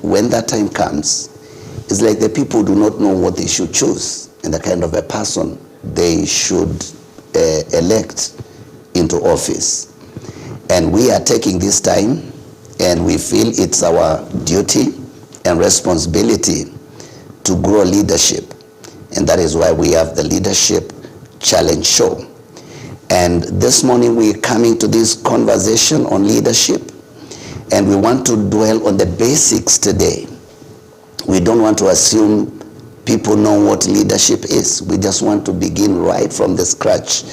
when that time comes, it's like the people do not know what they should choose and the kind of a person they should elect into office. And we are taking this time, and we feel it's our duty and responsibility to grow leadership. And that is why we have the Leadership Challenge Show. And this morning we're coming to this conversation on leadership, and we want to dwell on the basics today. We don't want to assume people know what leadership is. We just want to begin right from the scratch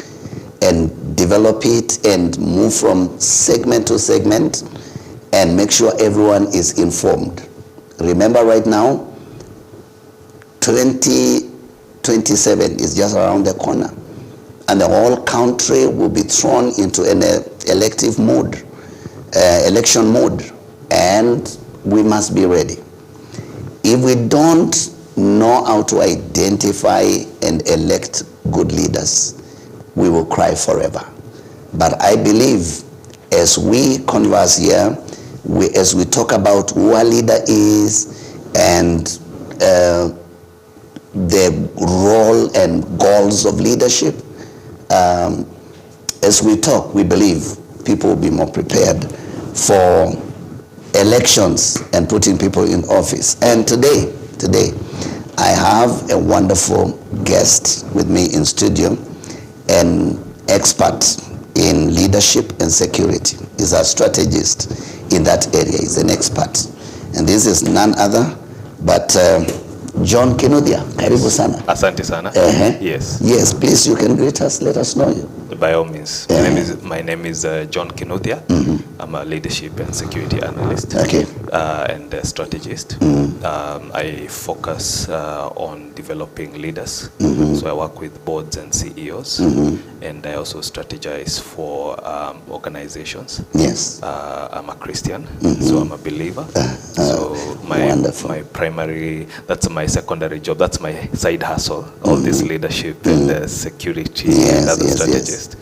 and develop it and move from segment to segment and make sure everyone is informed. Remember, right now, 2027 is just around the corner, and the whole country will be thrown into an election mode, and we must be ready. If we don't know how to identify and elect good leaders, we will cry forever. But I believe as we converse here, as we talk about who a leader is and the role and goals of leadership, as we talk, we believe people will be more prepared for elections and putting people in office. And today, I have a wonderful guest with me in studio, an expert in leadership and security. He's a strategist in that area. He's an expert. And this is none other but John Kinodia. Karibu sana. Asante sana. Yes. Yes, please, you can greet us. Let us know you. By all means. My name is John Kinodia. I'm a leadership and security analyst. Okay. And a strategist. I focus on developing leaders. So I work with boards and CEOs. And I also strategize for organizations. Yes. I'm a Christian, so I'm a believer. So my primary, that's my secondary job, that's my side hustle, all this leadership and security and other strategists.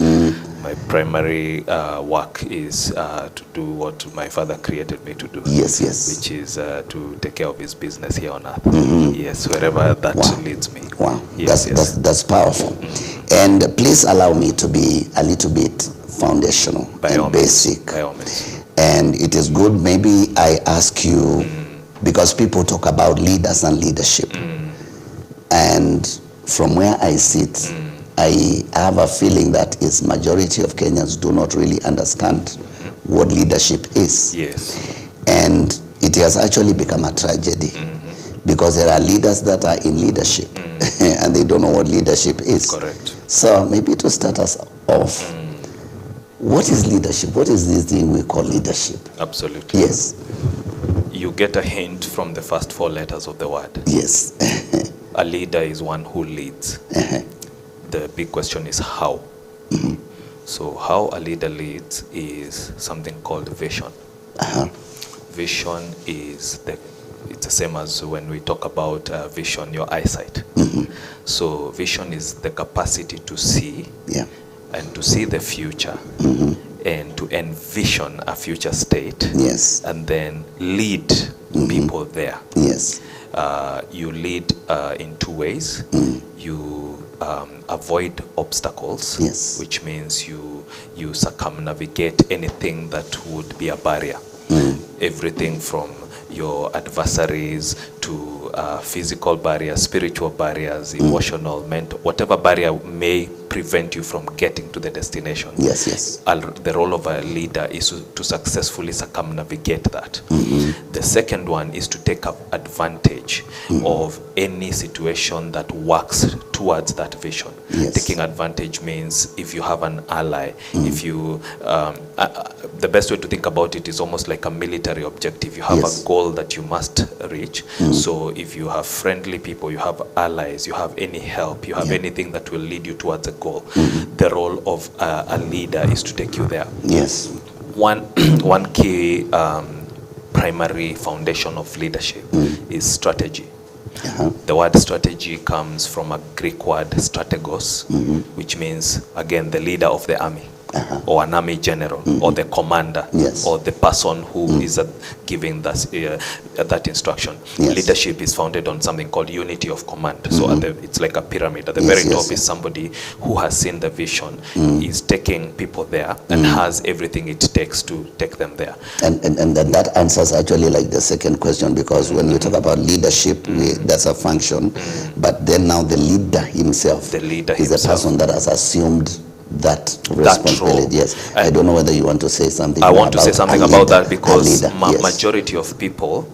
My primary work is to do what my father created me to do. Yes. Which is to take care of his business here on earth. Yes, wherever that leads me. Wow, yes, that's powerful. And please allow me to be a little bit foundational and basic. By all means. And it is good, maybe I ask you, because people talk about leaders and leadership. And from where I sit, I have a feeling that is majority of Kenyans do not really understand what leadership is. Yes. And it has actually become a tragedy because there are leaders that are in leadership and they don't know what leadership is. Correct. So maybe to start us off, what is leadership? What is this thing we call leadership? Absolutely. Yes. You get a hint from the first 4 letters of the word. Yes. A leader is one who leads. The big question is how. So how a leader leads is something called vision. Vision is it's the same as when we talk about vision, your eyesight. So vision is the capacity to see and to see the future and to envision a future state. Yes. And then lead people there. Yes. You lead in 2 ways. You avoid obstacles, which means you circumnavigate anything that would be a barrier. Everything from your adversaries to physical barriers, spiritual barriers, emotional, mental, whatever barrier may prevent you from getting to the destination. Yes. The role of a leader is to successfully circumnavigate that. The second one is to take up advantage of any situation that works towards that vision. Taking advantage means if you have an ally, if you, the best way to think about it is almost like a military objective. You have a goal that you must reach. So if you have friendly people, you have allies, you have any help, you have anything that will lead you towards a goal. The role of a leader is to take you there. Yes. One key primary foundation of leadership is strategy. The word strategy comes from a Greek word strategos, which means, again, the leader of the army. or an army general, or the commander, Yes. or the person who is giving that instruction. Yes. Leadership is founded on something called unity of command. So it's like a pyramid. At the very top is somebody who has seen the vision, is taking people there, and has everything it takes to take them there. And that answers actually like the second question, because when we talk about leadership, that's a function, but then now the leader himself is a person that has assumed that responsibility. Yes. I don't know whether you want to say something. I want to say something about that, because yes. majority of people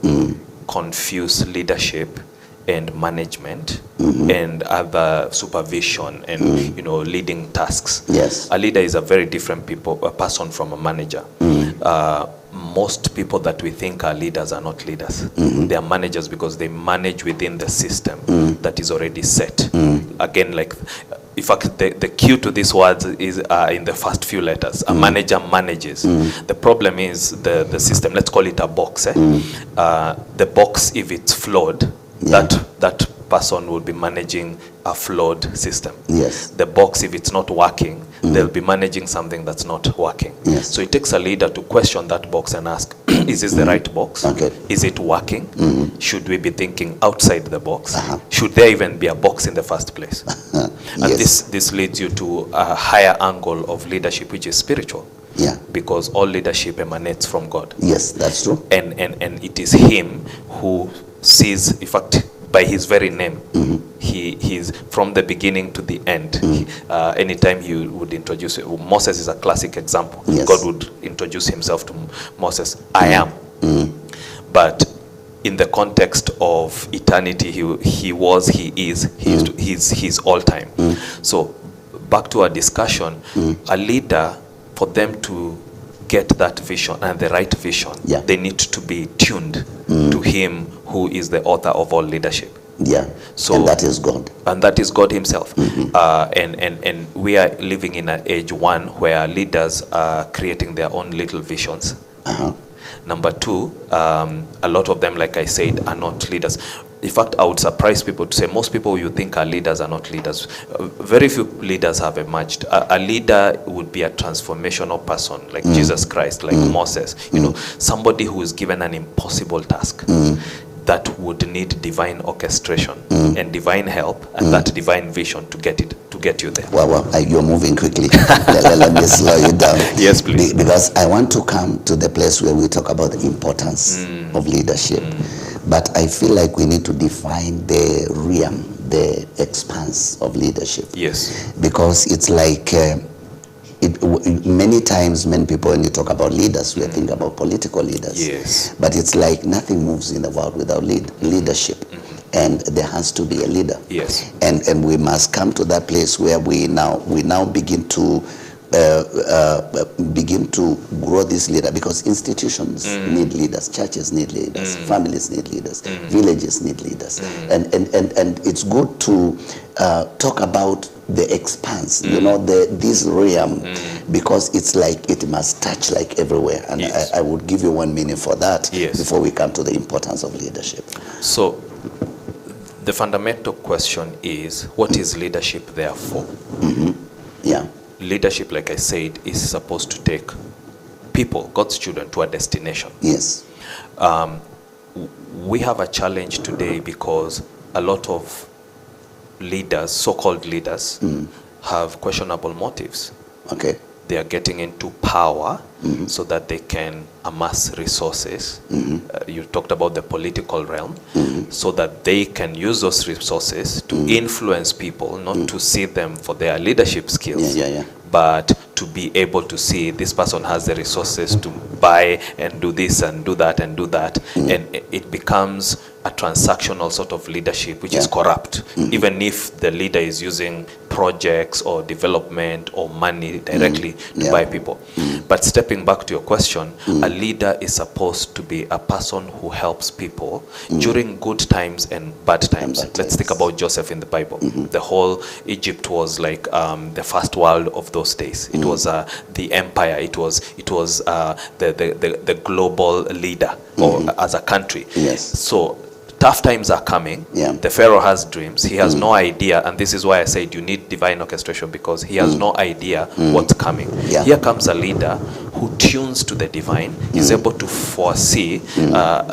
confuse leadership and management and other supervision and leading tasks. Yes. A leader is a very different person from a manager. Most people that we think are leaders are not leaders. They are managers because they manage within the system that is already set. Again, like, in fact, the key to these words is in the first few letters. A manager manages. The problem is the system. Let's call it a box. The box, if it's flawed, that person will be managing a flawed system. Yes. The box, if it's not working, they'll be managing something that's not working. Yes. So it takes a leader to question that box and ask, is this the right box? Okay. Is it working? Should we be thinking outside the box? Should there even be a box in the first place? And this leads you to a higher angle of leadership, which is spiritual. Yeah. Because all leadership emanates from God. Yes, that's true. And it is him who sees, in fact, by his very name, he's from the beginning to the end. Anytime he would introduce, Moses is a classic example. Yes. God would introduce himself to Moses, I am. But in the context of eternity, he was, he is, he's all time. So back to our discussion, a leader, for them to get that vision and the right vision, they need to be tuned to him who is the author of all leadership. Yeah. So, and that is God. And that is God himself. And we are living in an age, one, where leaders are creating their own little visions. Number two, a lot of them, like I said, are not leaders. In fact, I would surprise people to say most people you think are leaders are not leaders. Very few leaders have emerged. A leader would be a transformational person, like Jesus Christ, like Moses. Somebody who is given an impossible task that would need divine orchestration and divine help and that divine vision to get you there. Well, you're moving quickly. Let me slow you down. Yes, please. Because I want to come to the place where we talk about the importance of leadership. But I feel like we need to define the realm, the expanse of leadership. Yes. Because it's like, many times, many people, when you talk about leaders, we think about political leaders. Yes. But it's like nothing moves in the world without leadership. And there has to be a leader. Yes. And we must come to that place where we now begin to grow this leader, because institutions need leaders, churches need leaders, families need leaders, villages need leaders, and it's good to talk about the expanse, this realm, because it's like it must touch like everywhere, and I would give you one meaning for that before we come to the importance of leadership. So the fundamental question is, what is leadership there for? Yeah. Leadership, like I said, is supposed to take people, God's children, to a destination. Yes. We have a challenge today because a lot of leaders, so-called leaders, have questionable motives. Okay. They are getting into power so that they can amass resources. You talked about the political realm, so that they can use those resources to influence people, not to see them for their leadership skills, but to be able to see this person has the resources to buy and do this and do that and do that. And it becomes a transactional sort of leadership, which is corrupt, even if the leader is using projects or development or money directly to buy people. But stepping back to your question, a leader is supposed to be a person who helps people during good times and bad times. Let's think about Joseph in the Bible. The whole Egypt was like the first world of those days. It was the empire. It was the global leader, or as a country. So tough times are coming. The Pharaoh has dreams. He has no idea, and this is why I said you need divine orchestration because he has no idea what's coming. Yeah. Here comes a leader who tunes to the divine, is able to foresee,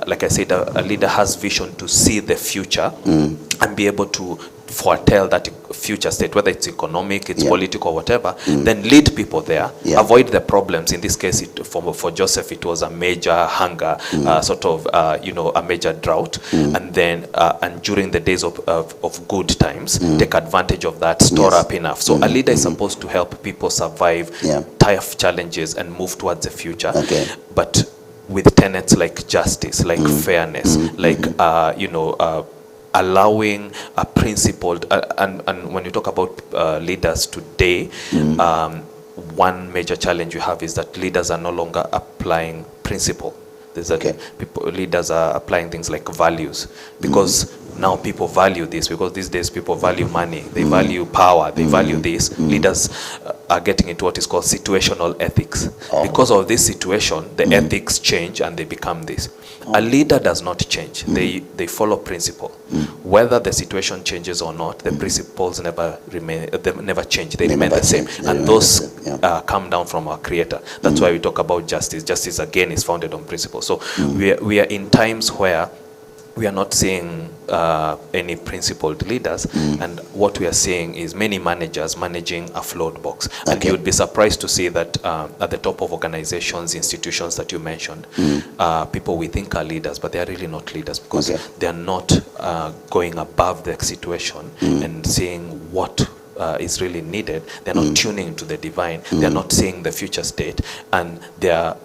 like I said, a leader has vision to see the future and be able to foretell that future state, whether it's economic, it's political, whatever, then lead people there, avoid the problems. In this case, for Joseph, it was a major hunger, sort of, a major drought, and then, and during the days of good times, take advantage of that, store up enough. So a leader is supposed to help people survive tough challenges and move towards the future, but with tenets like justice, like fairness, like, allowing a principled, and when you talk about leaders today, one major challenge you have is that leaders are no longer applying principle. There's leaders are applying things like values, because now people value this, because these days people value money, they value power, they value this. Leaders are getting into what is called situational ethics. Because of this situation, the ethics change and they become this. A leader does not change. They follow principle. Whether the situation changes or not, the principles never change. They remain the same. And those come down from our Creator. That's why we talk about justice. Justice, again, is founded on principle. So we are in times where we are not seeing any principled leaders, and what we are seeing is many managers managing a flawed box. And you would be surprised to see that at the top of organizations, institutions that you mentioned, people we think are leaders, but they are really not leaders, because they are not going above the situation and seeing what is really needed. They're not tuning into the divine. They're not seeing the future state, and they're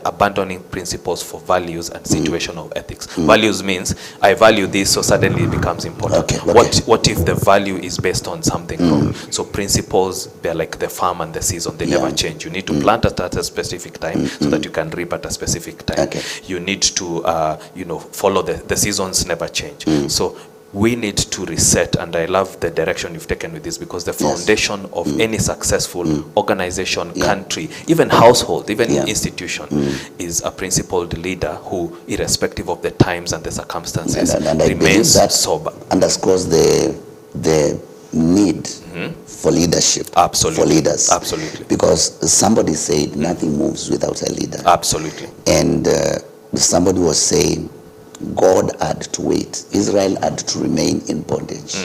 abandoning principles for values and situational ethics. Values means I value this, so suddenly it becomes important. What if the value is based on something wrong? So principles, they're like the farm and the season. They never change. You need to plant at a specific time so that you can reap at a specific time. You need to follow the seasons never change. So we need to reset, and I love the direction you've taken with this, because the foundation of any successful organization, country, even household, even institution, is a principled leader who, irrespective of the times and the circumstances, and remains that sober. Underscores the need for leadership. Absolutely. For leaders. Absolutely. Because somebody said nothing moves without a leader. Absolutely. And somebody was saying God had to wait. Israel had to remain in bondage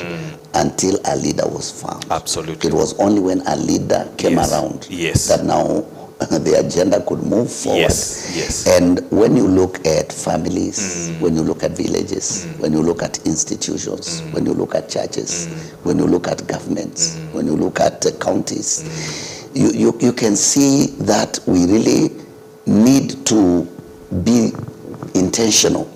until a leader was found. Absolutely. It was only when a leader came around that now the agenda could move forward. Yes. And when you look at families, when you look at villages, when you look at institutions, when you look at churches, when you look at governments, when you look at counties, you can see that we really need to be intentional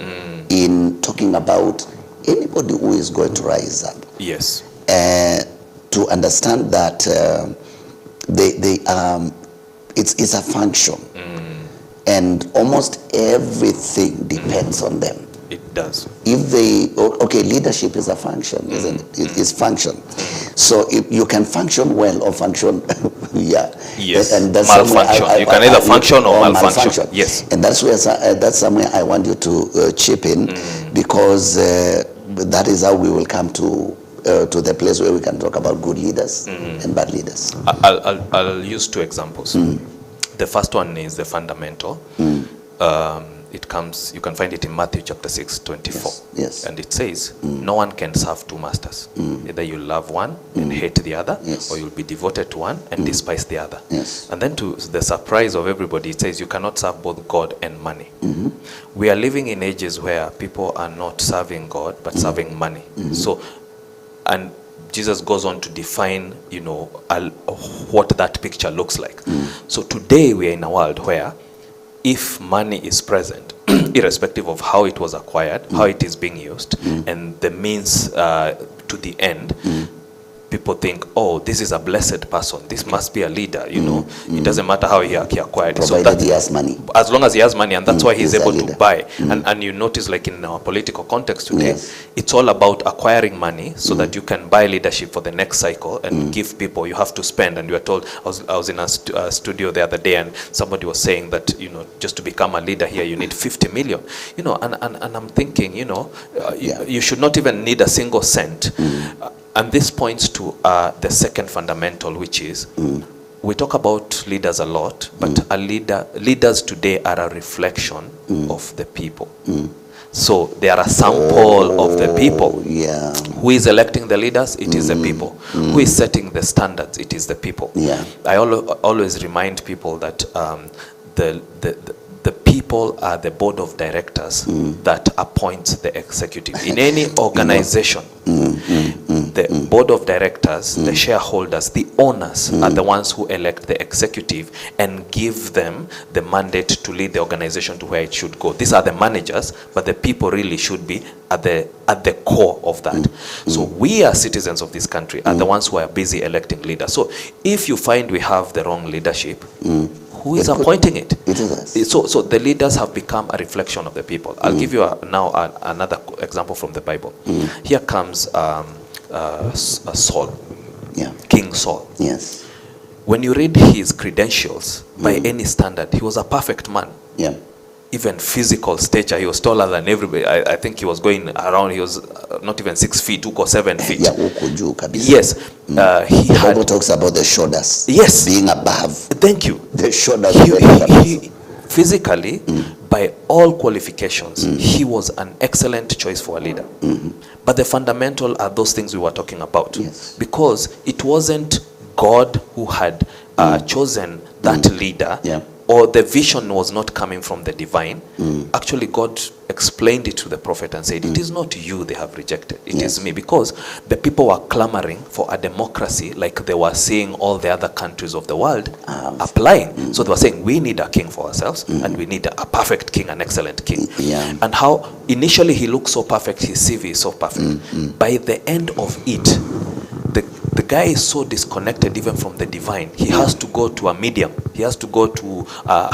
in talking about anybody who is going to rise up. Yes. To understand that it's a function, and almost everything depends on them. It does. If they leadership is a function, isn't it? It is function. So if you can function well or function, yes, and that's malfunction. You can either function or malfunction. Yes, and that's somewhere I want you to chip in, because that is how we will come to the place where we can talk about good leaders and bad leaders. I'll use two examples. The first one is the fundamental. It comes, you can find it in Matthew chapter 6:24. Yes. And it says, no one can serve two masters. Either you love one and hate the other, or you'll be devoted to one and despise the other. Yes. And then, to the surprise of everybody, it says you cannot serve both God and money. We are living in ages where people are not serving God, but serving money. So, and Jesus goes on to define, what that picture looks like. So today we are in a world where if money is present, irrespective of how it was acquired, how it is being used, and the means to the end, people think, oh, this is a blessed person. This must be a leader, It doesn't matter how he acquired it. So that he has money. As long as he has money, and that's why he's able to buy. And you notice, like in our political context today, it's all about acquiring money so that you can buy leadership for the next cycle and give people. You have to spend, and you are told, I was in a studio the other day, and somebody was saying that, just to become a leader here, you need 50 million. And I'm thinking, you should not even need a single cent. And this points to the second fundamental, which is we talk about leaders a lot, but leaders today are a reflection of the people. So they are a sample of the people. Yeah. Who is electing the leaders? It is the people. Who is setting the standards? It is the people. Yeah. I always remind people that the people are the board of directors that appoints the executive. In any organization, the board of directors, the shareholders, the owners are the ones who elect the executive and give them the mandate to lead the organization to where it should go. These are the managers, but the people really should be at the core of that. So we as citizens of this country are the ones who are busy electing leaders. So if you find we have the wrong leadership, who is appointing it? It is us. So the leaders have become a reflection of the people. I'll give you now another example from the Bible. Here comes Saul, King Saul. Yes. When you read his credentials, by any standard, he was a perfect man. Yeah. Even physical stature, he was taller than everybody. I think he was going around, he was not even 6 feet, 2 or 7 feet. Yeah, uko kabisa. Yes. He The had... Bible talks about the shoulders. Yes. Being above. Thank you. The shoulders. He physically, by all qualifications, he was an excellent choice for a leader. But the fundamental are those things we were talking about. Yes. Because it wasn't God who had chosen that leader, or the vision was not coming from the divine. Actually, God explained it to the prophet and said, it is not you they have rejected, it is me. Because the people were clamoring for a democracy like they were seeing all the other countries of the world applying. So they were saying, we need a king for ourselves, and we need a perfect king, an excellent king. And how initially he looks so perfect, his CV is so perfect. By the end of it, the guy is so disconnected even from the divine. He has to go to a medium. He has to go to a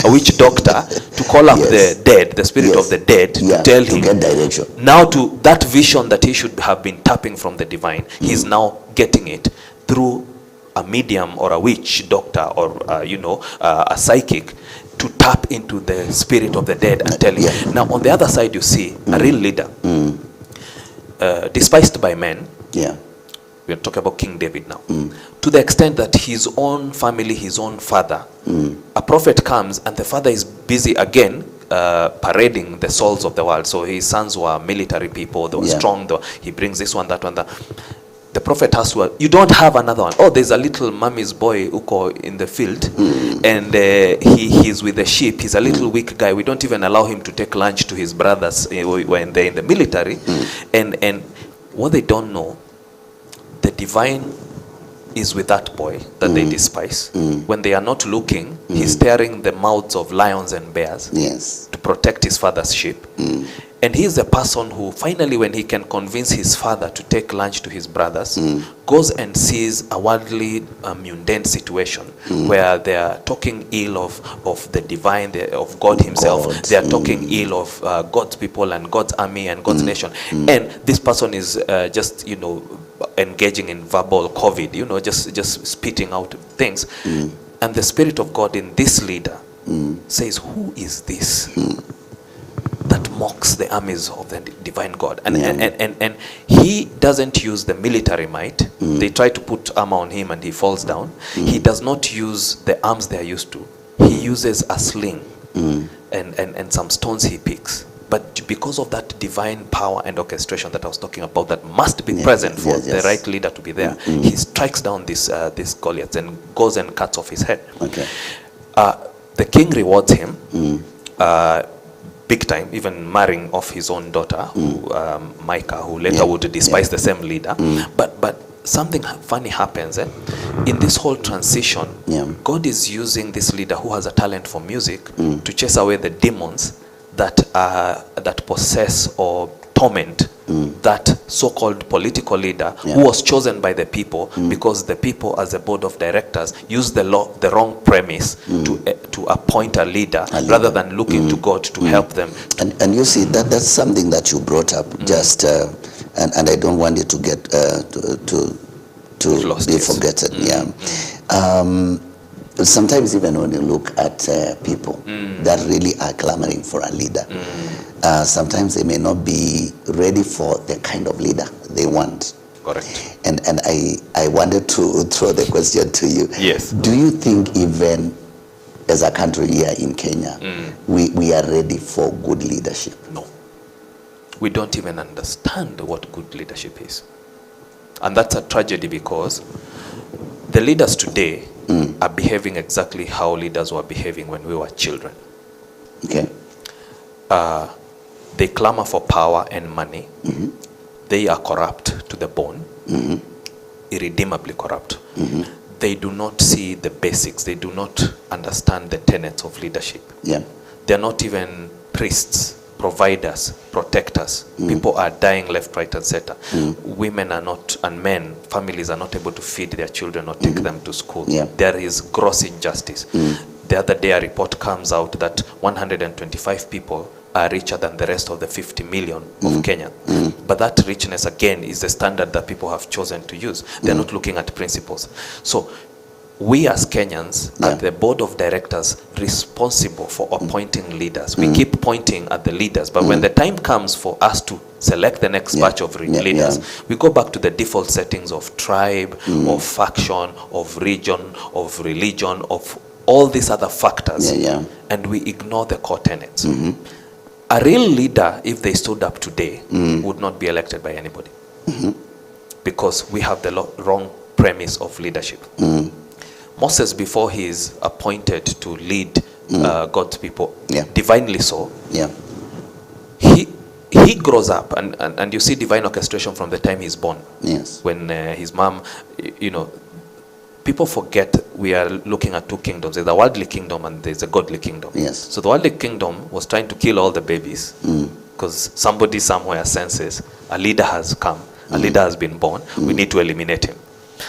witch doctor to call up the dead, the spirit of the dead, to tell him get direction. Now to that vision that he should have been tapping from the divine, he's now getting it through a medium or a witch doctor or a psychic, to tap into the spirit of the dead and tell him. Now on the other side, you see a real leader, despised by men. We are talking about King David now. To the extent that his own family, his own father, a prophet comes and the father is busy again parading the souls of the world. So his sons were military people, they were strong, he brings this one, that one, that. The prophet asks, well, you don't have another one? Oh, there's a little mommy's boy uko in the field, and he's with the sheep. He's a little weak guy. We don't even allow him to take lunch to his brothers when they're in the military. And what they don't know, the divine is with that boy that they despise. When they are not looking, he's tearing the mouths of lions and bears to protect his father's sheep. And he's the person who finally, when he can convince his father to take lunch to his brothers, goes and sees a worldly mundane situation where they are talking ill of the divine, of God himself. They are talking ill of God's people and God's army and God's nation. And this person is just, engaging in verbal COVID, just spitting out things. And the Spirit of God in this leader says, who is this that mocks the armies of the divine God? And he doesn't use the military might. They try to put armor on him and he falls down. He does not use the arms they are used to. He uses a sling and some stones he picks. But because of that divine power and orchestration that I was talking about, that must be present for the right leader to be there, he strikes down this Goliath and goes and cuts off his head. The king rewards him big time, even marrying off his own daughter, Micah, who later would despise the same leader. But something funny happens. In this whole transition, God is using this leader who has a talent for music to chase away the demons that possess or torment that so-called political leader who was chosen by the people, because the people, as a board of directors, used the wrong premise to appoint a leader rather than looking to God to help them. And you see, that's something that you brought up, just and I don't want it to get to lost, be forgotten. Sometimes even when you look at people that really are clamoring for a leader, sometimes they may not be ready for the kind of leader they want. Correct. And I wanted to throw the question to you. Yes. Do you think even as a country here in Kenya, we are ready for good leadership? No. We don't even understand what good leadership is. And that's a tragedy, because the leaders today are behaving exactly how leaders were behaving when we were children. Okay. They clamor for power and money. They are corrupt to the bone, irredeemably corrupt. They do not see the basics. They do not understand the tenets of leadership. Yeah. They're not even priests, providers, protectors. People are dying left, right, and center. Women are not, and men, families are not able to feed their children or take them to school. Yeah. There is gross injustice. The other day a report comes out that 125 people are richer than the rest of the 50 million of Kenya. But that richness, again, is the standard that people have chosen to use. They're not looking at principles. So we as Kenyans are the board of directors responsible for appointing leaders. We keep pointing at the leaders, but when the time comes for us to select the next batch of leaders, we go back to the default settings of tribe, of faction, of region, of religion, of all these other factors, and we ignore the core tenets. A real leader, if they stood up today, would not be elected by anybody, because we have the wrong premise of leadership. Moses, before he is appointed to lead God's people, divinely so, he grows up, and you see divine orchestration from the time he's born. Yes. When his mom, people forget we are looking at two kingdoms. There's a worldly kingdom and there's a godly kingdom. Yes. So the worldly kingdom was trying to kill all the babies, because somebody somewhere senses a leader has come, a leader has been born, we need to eliminate him.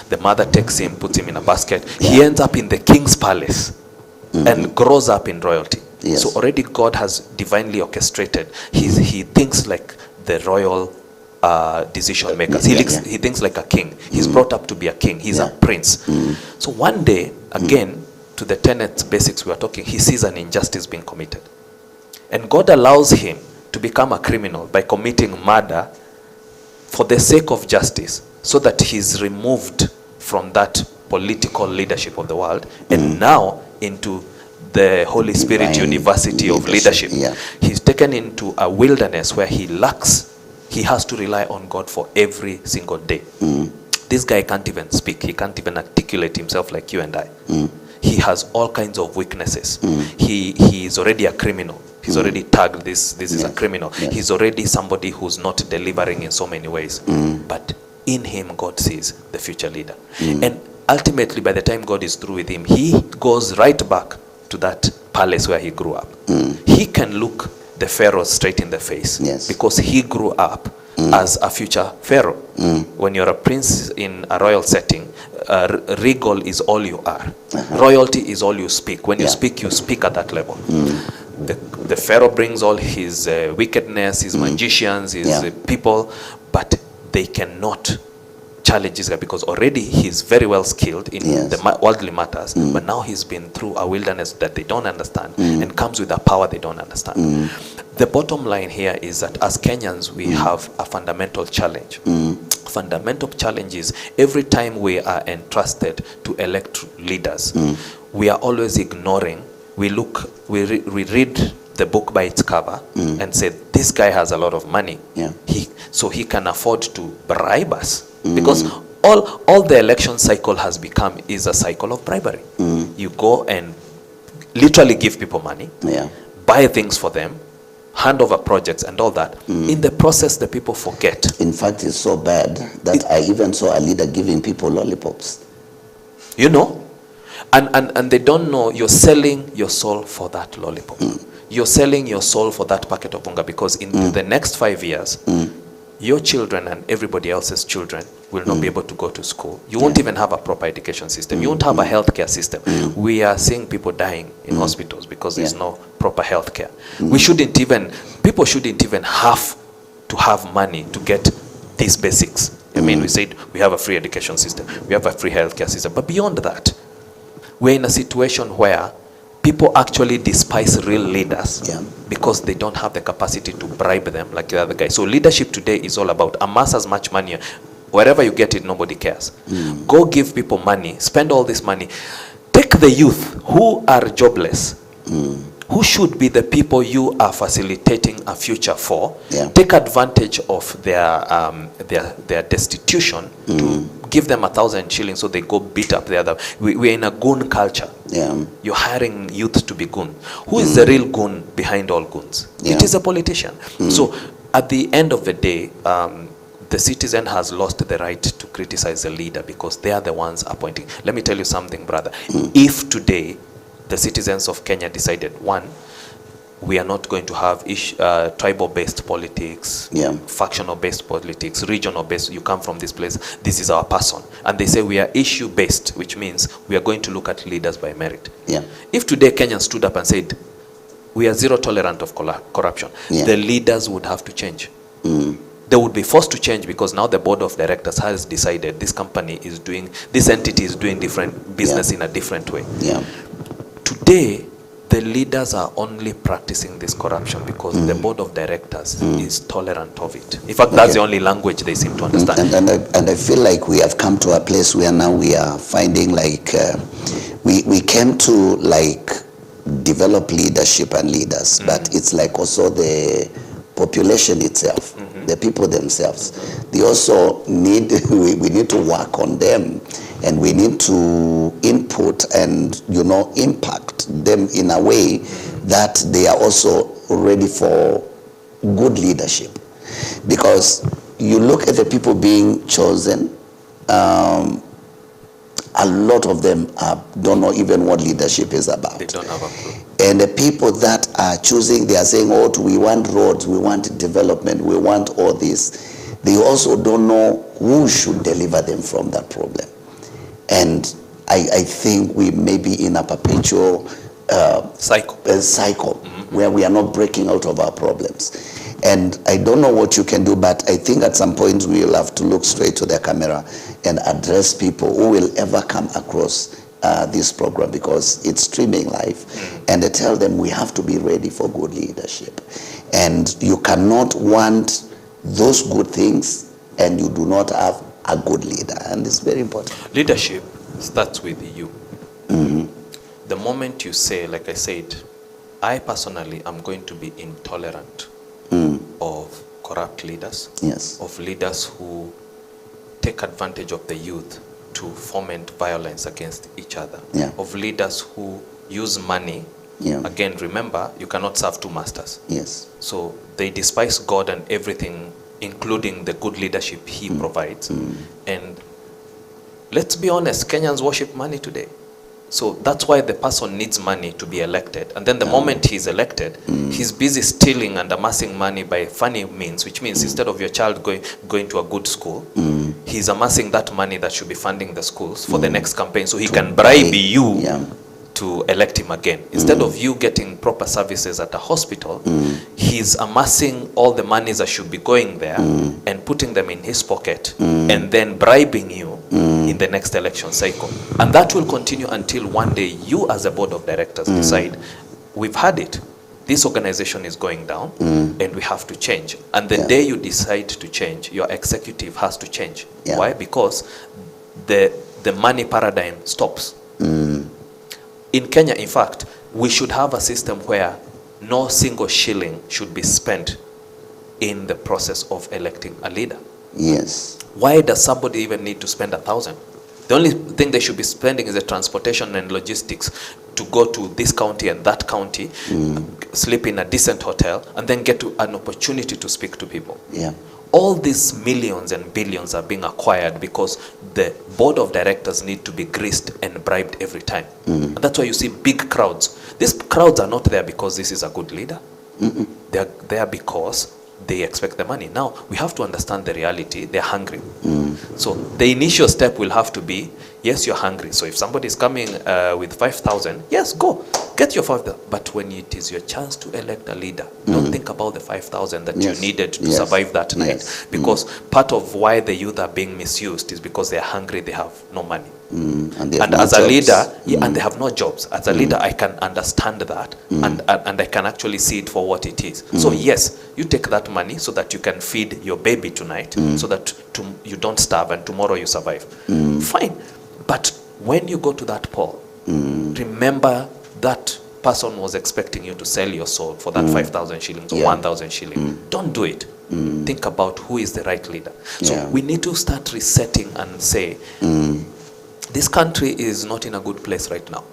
The mother takes him, puts him in a basket. He ends up in the king's palace and grows up in royalty. Yes. So already God has divinely orchestrated. He thinks like the royal decision makers. He thinks like a king. He's brought up to be a king. He's a prince. So one day, again, to the tenets basics we are talking, he sees an injustice being committed. And God allows him to become a criminal by committing murder for the sake of justice, so that he's removed from that political leadership of the world and now into the Holy Spirit Divine University of leadership. He's taken into a wilderness where he has to rely on God for every single day. This guy can't even speak. He can't even articulate himself like you and I. He has all kinds of weaknesses. He is already a criminal. He's already tagged this is a criminal. He's already somebody who's not delivering in so many ways. But in him, God sees the future leader. And ultimately, by the time God is through with him, he goes right back to that palace where he grew up. He can look the Pharaoh straight in the face, because he grew up as a future Pharaoh. When you're a prince in a royal setting, regal is all you are. Royalty is all you speak. When you speak at that level. The Pharaoh brings all his wickedness, his magicians, his people, but they cannot challenge this guy, because already he's very well skilled in the worldly matters, but now he's been through a wilderness that they don't understand and comes with a power they don't understand. The bottom line here is that as Kenyans, we have a fundamental challenge. Fundamental challenge is every time we are entrusted to elect leaders, we are always ignoring. We read the book by its cover and say, this guy has a lot of money. So he can afford to bribe us. Because all the election cycle has become is a cycle of bribery. You go and literally give people money, buy things for them, hand over projects and all that. In the process, the people forget. In fact, it's so bad that I even saw a leader giving people lollipops. And they don't know you're selling your soul for that lollipop. You're selling your soul for that packet of bunga, because in the next 5 years, your children and everybody else's children will not be able to go to school. You won't even have a proper education system. You won't have a healthcare system. We are seeing people dying in hospitals because there's no proper healthcare. People shouldn't even have to have money to get these basics. I mean, we said we have a free education system, we have a free healthcare system, but beyond that, we're in a situation where people actually despise real leaders Yeah. because they don't have the capacity to bribe them like the other guy. So leadership today is all about amass as much money. Wherever you get it, nobody cares. Go give people money, spend all this money. Take the youth who are jobless, who should be the people you are facilitating a future for. Yeah. Take advantage of their destitution to give them 1,000 shillings so they go beat up the other. We're in a goon culture. Yeah. You're hiring youth to be goon. Who is the real goon behind all goons? Yeah. It is a politician. So at the end of the day, the citizen has lost the right to criticize the leader because they are the ones appointing. Let me tell you something, brother. If today the citizens of Kenya decided, one, we are not going to have tribal-based politics, Yeah. factional-based politics, regional-based, you come from this place, this is our person. And they say we are issue-based, which means we are going to look at leaders by merit. Yeah. If today Kenyans stood up and said, we are zero tolerant of corruption, Yeah. the leaders would have to change. They would be forced to change because now the board of directors has decided this company is doing, this entity is doing different business in a different way. Yeah. Today, the leaders are only practicing this corruption because the board of directors is tolerant of it. In fact, that's the only language they seem to understand. And I feel like we have come to a place where now we are finding like we came to like develop leadership and leaders, but it's like also the population itself, the people themselves. They also need, we need to work on them, and we need to input and, you know, impact them in a way that they are also ready for good leadership. Because you look at the people being chosen, a lot of them don't know even what leadership is about. They don't have a clue. And the people that are choosing, they are saying, oh, we want roads, we want development, we want all this. They also don't know who should deliver them from that problem. And I think we may be in a perpetual cycle where we are not breaking out of our problems. And I don't know what you can do, but I think at some point we'll have to look straight to the camera and address people who will ever come across this program, because it's streaming live, and I tell them we have to be ready for good leadership. And you cannot want those good things and you do not have a good leader, and it's very important. Leadership starts with you. The moment you say, like I said, I personally am going to be intolerant of corrupt leaders, Yes. of leaders who take advantage of the youth to foment violence against each other, Yeah. of leaders who use money. Yeah. Again, remember, you cannot serve two masters. Yes. So they despise God and everything, including the good leadership he provides. And let's be honest, Kenyans worship money today. So that's why the person needs money to be elected. And then the moment he's elected, he's busy stealing and amassing money by funny means, which means instead of your child going to a good school, he's amassing that money that should be funding the schools for the next campaign, so he can bribe you to elect him again. Instead of you getting proper services at a hospital, he's amassing all the monies that should be going there and putting them in his pocket and then bribing you in the next election cycle. And that will continue until one day you as a board of directors decide, we've had it. This organization is going down and we have to change. And the day you decide to change, your executive has to change. Why? Because the money paradigm stops. In Kenya, in fact, we should have a system where no single shilling should be spent in the process of electing a leader. Yes. Why does somebody even need to spend 1,000? The only thing they should be spending is the transportation and logistics to go to this county and that county, sleep in a decent hotel, and then get to an opportunity to speak to people. Yeah. All these millions and billions are being acquired because the board of directors need to be greased and bribed every time. And that's why you see big crowds. These crowds are not there because this is a good leader. They are there because they expect the money. Now, we have to understand the reality. They're hungry. So the initial step will have to be, yes, you're hungry. So if somebody is coming with 5,000, yes, go. Get your 5,000. But when it is your chance to elect a leader, don't think about the 5,000 that you needed to survive that night. Because part of why the youth are being misused is because they're hungry, they have no money. And they have And no as a jobs. leader, and they have no jobs. As a leader, I can understand that, and I can actually see it for what it is. So yes, you take that money so that you can feed your baby tonight, so that you don't starve and tomorrow you survive. Fine. But when you go to that poll, remember that person was expecting you to sell your soul for that 5,000 shillings or 1,000 shillings. Don't do it. Think about who is the right leader. So we need to start resetting and say, this country is not in a good place right now.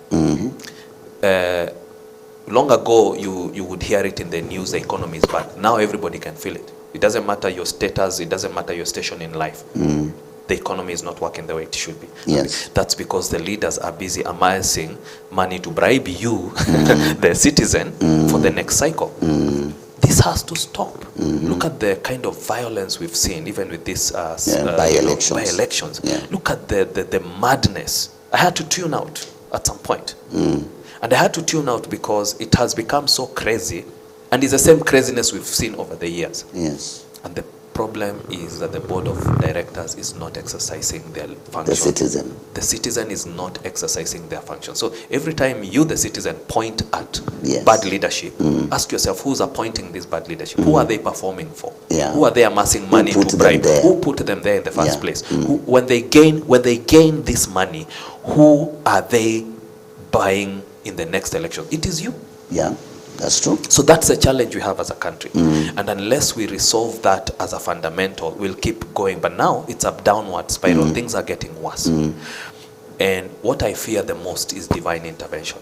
Long ago, you would hear it in the news, the economy is bad. Now everybody can feel it. It doesn't matter your status, it doesn't matter your station in life. The economy is not working the way it should be. Yes. That's because the leaders are busy amassing money to bribe you, the citizen, for the next cycle. This has to stop. Look at the kind of violence we've seen, even with this by-elections. Look at the madness. I had to tune out at some point. And I had to tune out because it has become so crazy, and it's the same craziness we've seen over the years. Yes. And the problem is that the board of directors is not exercising their function. The citizen is not exercising their function. So every time you, the citizen, point at bad leadership, ask yourself, who's appointing this bad leadership? Who are they performing for? Who are they amassing money to bribe? Who put them there in the first place? When they gain this money, who are they buying in the next election? It is you. Yeah. That's true. So that's the challenge we have as a country. And unless we resolve that as a fundamental, we'll keep going. But now it's a downward spiral. Things are getting worse. And what I fear the most is divine intervention.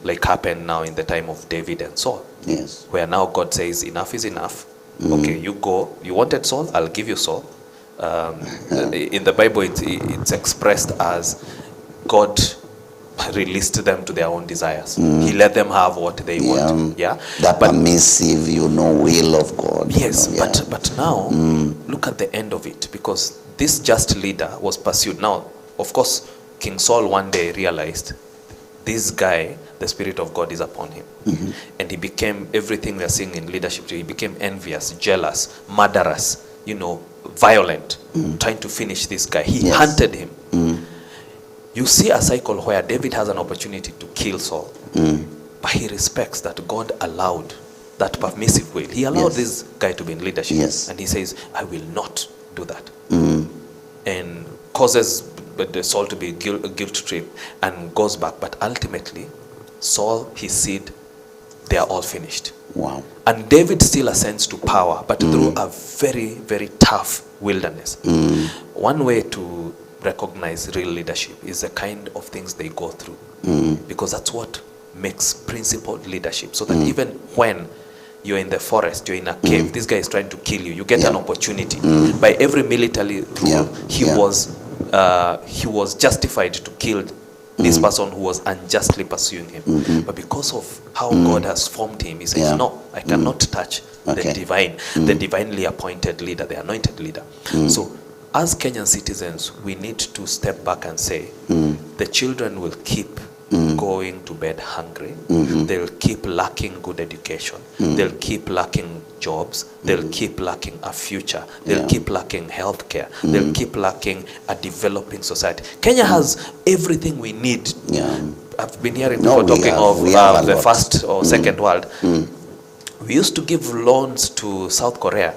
Like happened now in the time of David and Saul. Yes. Where now God says, enough is enough. Okay, you go. You wanted Saul? I'll give you Saul. In the Bible, it's expressed as God released them to their own desires. He let them have what they want. That permissive, will of God. Yes, but now look at the end of it, because this just leader was pursued. Now, of course, King Saul one day realized this guy, the Spirit of God is upon him. And he became everything we are seeing in leadership. He became envious, jealous, murderous, violent, trying to finish this guy. He hunted him. You see a cycle where David has an opportunity to kill Saul, but he respects that God allowed that permissive will. He allowed this guy to be in leadership, and he says, I will not do that. And causes the Saul to be guilt trip and goes back. But ultimately, Saul, his seed, they are all finished. Wow. And David still ascends to power, but through a very, very tough wilderness. One way to recognize real leadership is the kind of things they go through, because that's what makes principled leadership. So that even when you're in the forest, you're in a cave, this guy is trying to kill you, you get an opportunity. By every military rule, he was justified to kill this person who was unjustly pursuing him. But because of how God has formed him, he says, no, I cannot touch the divine, the divinely appointed leader, the anointed leader. So as Kenyan citizens, we need to step back and say, the children will keep going to bed hungry. They'll keep lacking good education. They'll keep lacking jobs. They'll keep lacking a future. They'll keep lacking healthcare. They'll keep lacking a developing society. Kenya has everything we need. I've been hearing people talking of the first or second world. We used to give loans to South Korea.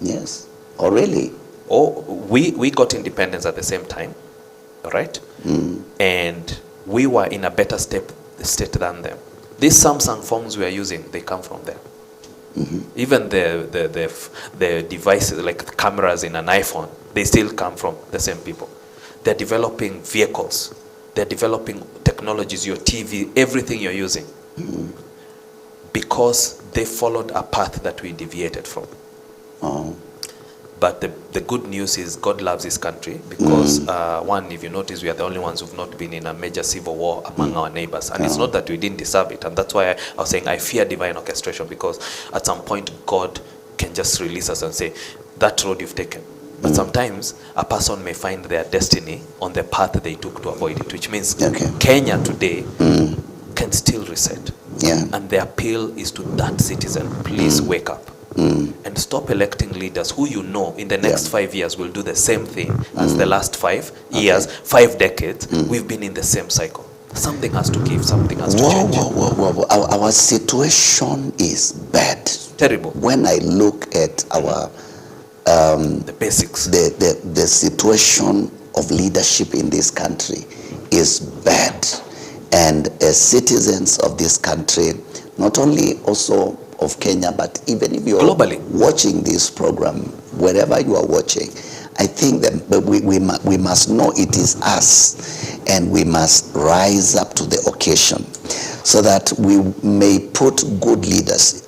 Yes. Oh, really? Oh, we got independence at the same time, all right? And we were in a better state than them. These Samsung phones we are using, they come from there. Even the devices, like the cameras in an iPhone, they still come from the same people. They're developing vehicles. They're developing technologies, your TV, everything you're using. Because they followed a path that we deviated from. But the good news is God loves his country because, one, if you notice, we are the only ones who've not been in a major civil war among our neighbors. And it's not that we didn't deserve it. And that's why I was saying I fear divine orchestration, because at some point God can just release us and say, that road you've taken. But sometimes a person may find their destiny on the path they took to avoid it, which means Kenya today can still reset. And the appeal is to that citizen, please wake up. and stop electing leaders who you know in the next 5 years will do the same thing as the last 5 years, 5 decades. We've been in the same cycle. Something has to give, something has to change. Our situation is bad. Terrible. When I look at our the basics, the situation of leadership in this country is bad. And as citizens of this country, not only also of Kenya, but even if you're globally watching this program, wherever you are watching, I think that we must know it is us, and we must rise up to the occasion so that we may put good leaders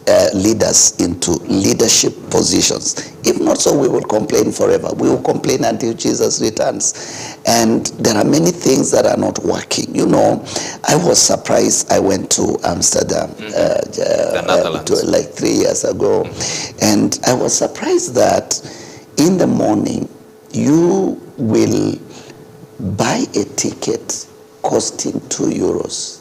into leadership positions. If not so, we will complain forever. We will complain until Jesus returns. And there are many things that are not working. You know, I was surprised. I went to Amsterdam the Netherlands, like 3 years ago, and I was surprised that in the morning you will buy a ticket costing €2.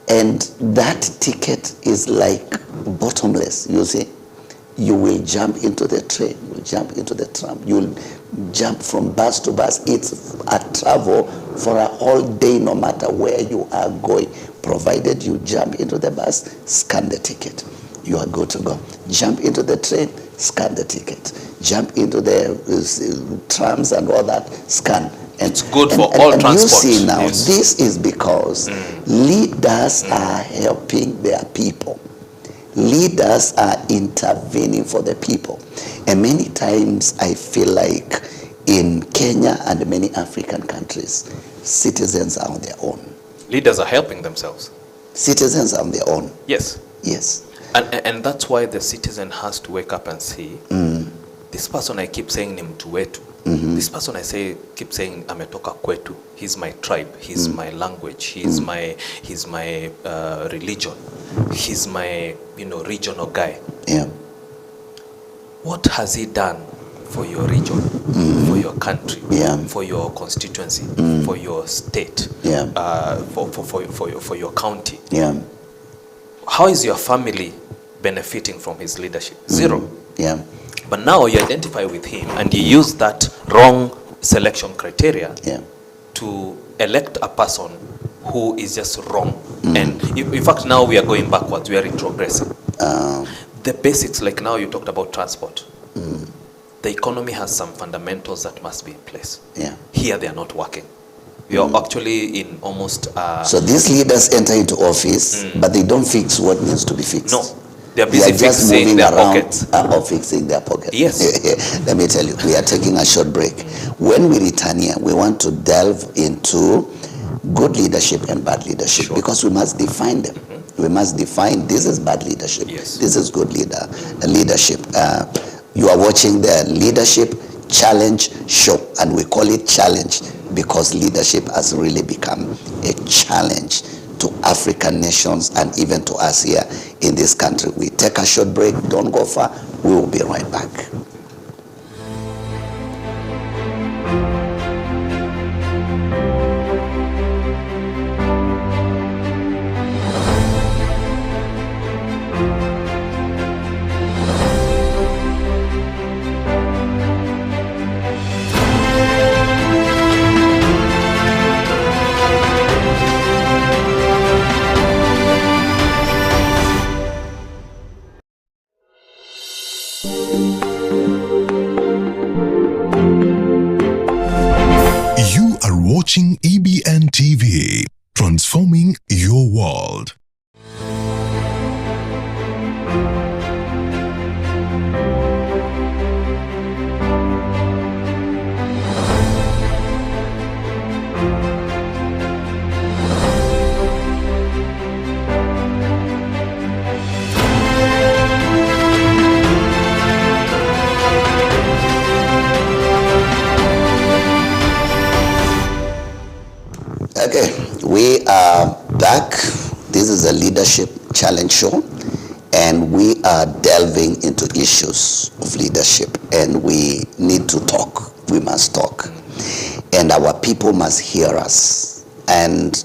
And that ticket is like bottomless, you see. You will jump into the train, you will jump into the tram, you'll jump from bus to bus. It's a travel for a whole day, no matter where you are going. Provided you jump into the bus, scan the ticket, you are good to go. Jump into the train, scan the ticket. Jump into the trams and all that, scan. And it's good for all transport. You see now, this is because leaders are helping their people. Leaders are intervening for the people. And many times I feel like in Kenya and many African countries, citizens are on their own. Leaders are helping themselves. Citizens are on their own. Yes. Yes. And that's why the citizen has to wake up and see, this person I keep saying ni mtu wetu. This person I keep saying ametoka kwetu. He's my tribe. He's my language. He's my religion. He's my regional guy. Yeah. What has he done for your region, for your country, for your constituency, for your state, for your county? Yeah. How is your family benefiting from his leadership? Zero. Yeah. But now you identify with him and you use that wrong selection criteria to elect a person who is just wrong. And in fact, now we are going backwards. We are retrogressing. The basics, like now you talked about transport. The economy has some fundamentals that must be in place. Yeah. Here they are not working. We are actually in almost... so these leaders enter into office, but they don't fix what needs to be fixed. No. They are busy fixing their pockets. Or fixing their pockets. Yes. Let me tell you, we are taking a short break. When we return here, we want to delve into good leadership and bad leadership, because we must define them. We must define, this is bad leadership. Yes. This is good leadership. You are watching the Leadership Challenge show, and we call it challenge because leadership has really become a challenge to African nations and even to us here in this country. We take a short break. Don't go far. We will be right back. You are watching EBN TV, transforming your world. Okay, we are back. This is a Leadership Challenge show, and we are delving into issues of leadership, and we need to talk. We must talk, and our people must hear us, and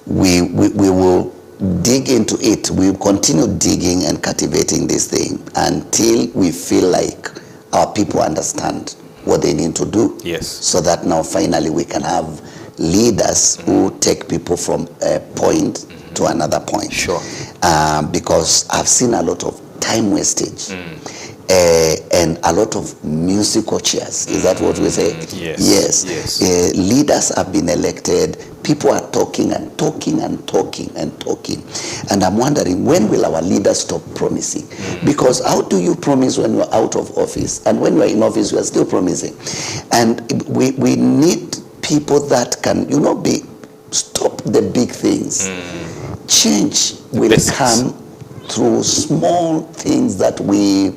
we will dig into it. We'll continue digging and cultivating this thing until we feel like our people understand what they need to do. Yes. So that now finally we can have leaders who take people from a point to another point. Sure. Because I've seen a lot of time wastage. And a lot of musical chairs. Is that what we say? Yes. Yes. Leaders have been elected. People are talking and talking and talking and talking. And I'm wondering, when will our leaders stop promising? Because how do you promise when you're out of office? And when you're in office, you're still promising. And we need people that can, stop the big things. Change will come through small things that we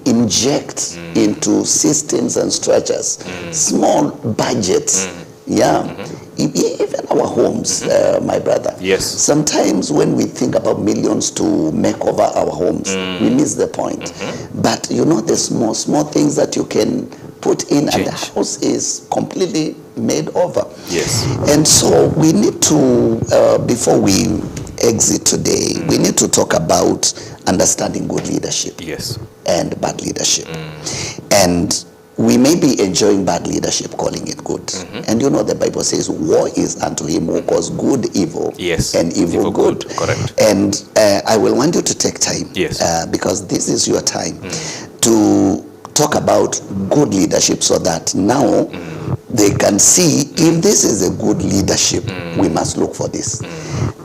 inject into systems and structures, small budgets. Even our homes, my brother. Yes. Sometimes when we think about millions to make over our homes, we miss the point. But the small things that you can put in, and the house is completely made over. Yes. And so we need to, before we exit today, we need to talk about understanding good leadership. Yes. And bad leadership. And we may be enjoying bad leadership, calling it good. And the Bible says, war is unto him who calls good evil, yes, and evil good. Correct. And I will want you to take time, yes, because this is your time to talk about good leadership, so that now they can see if this is a good leadership, we must look for this.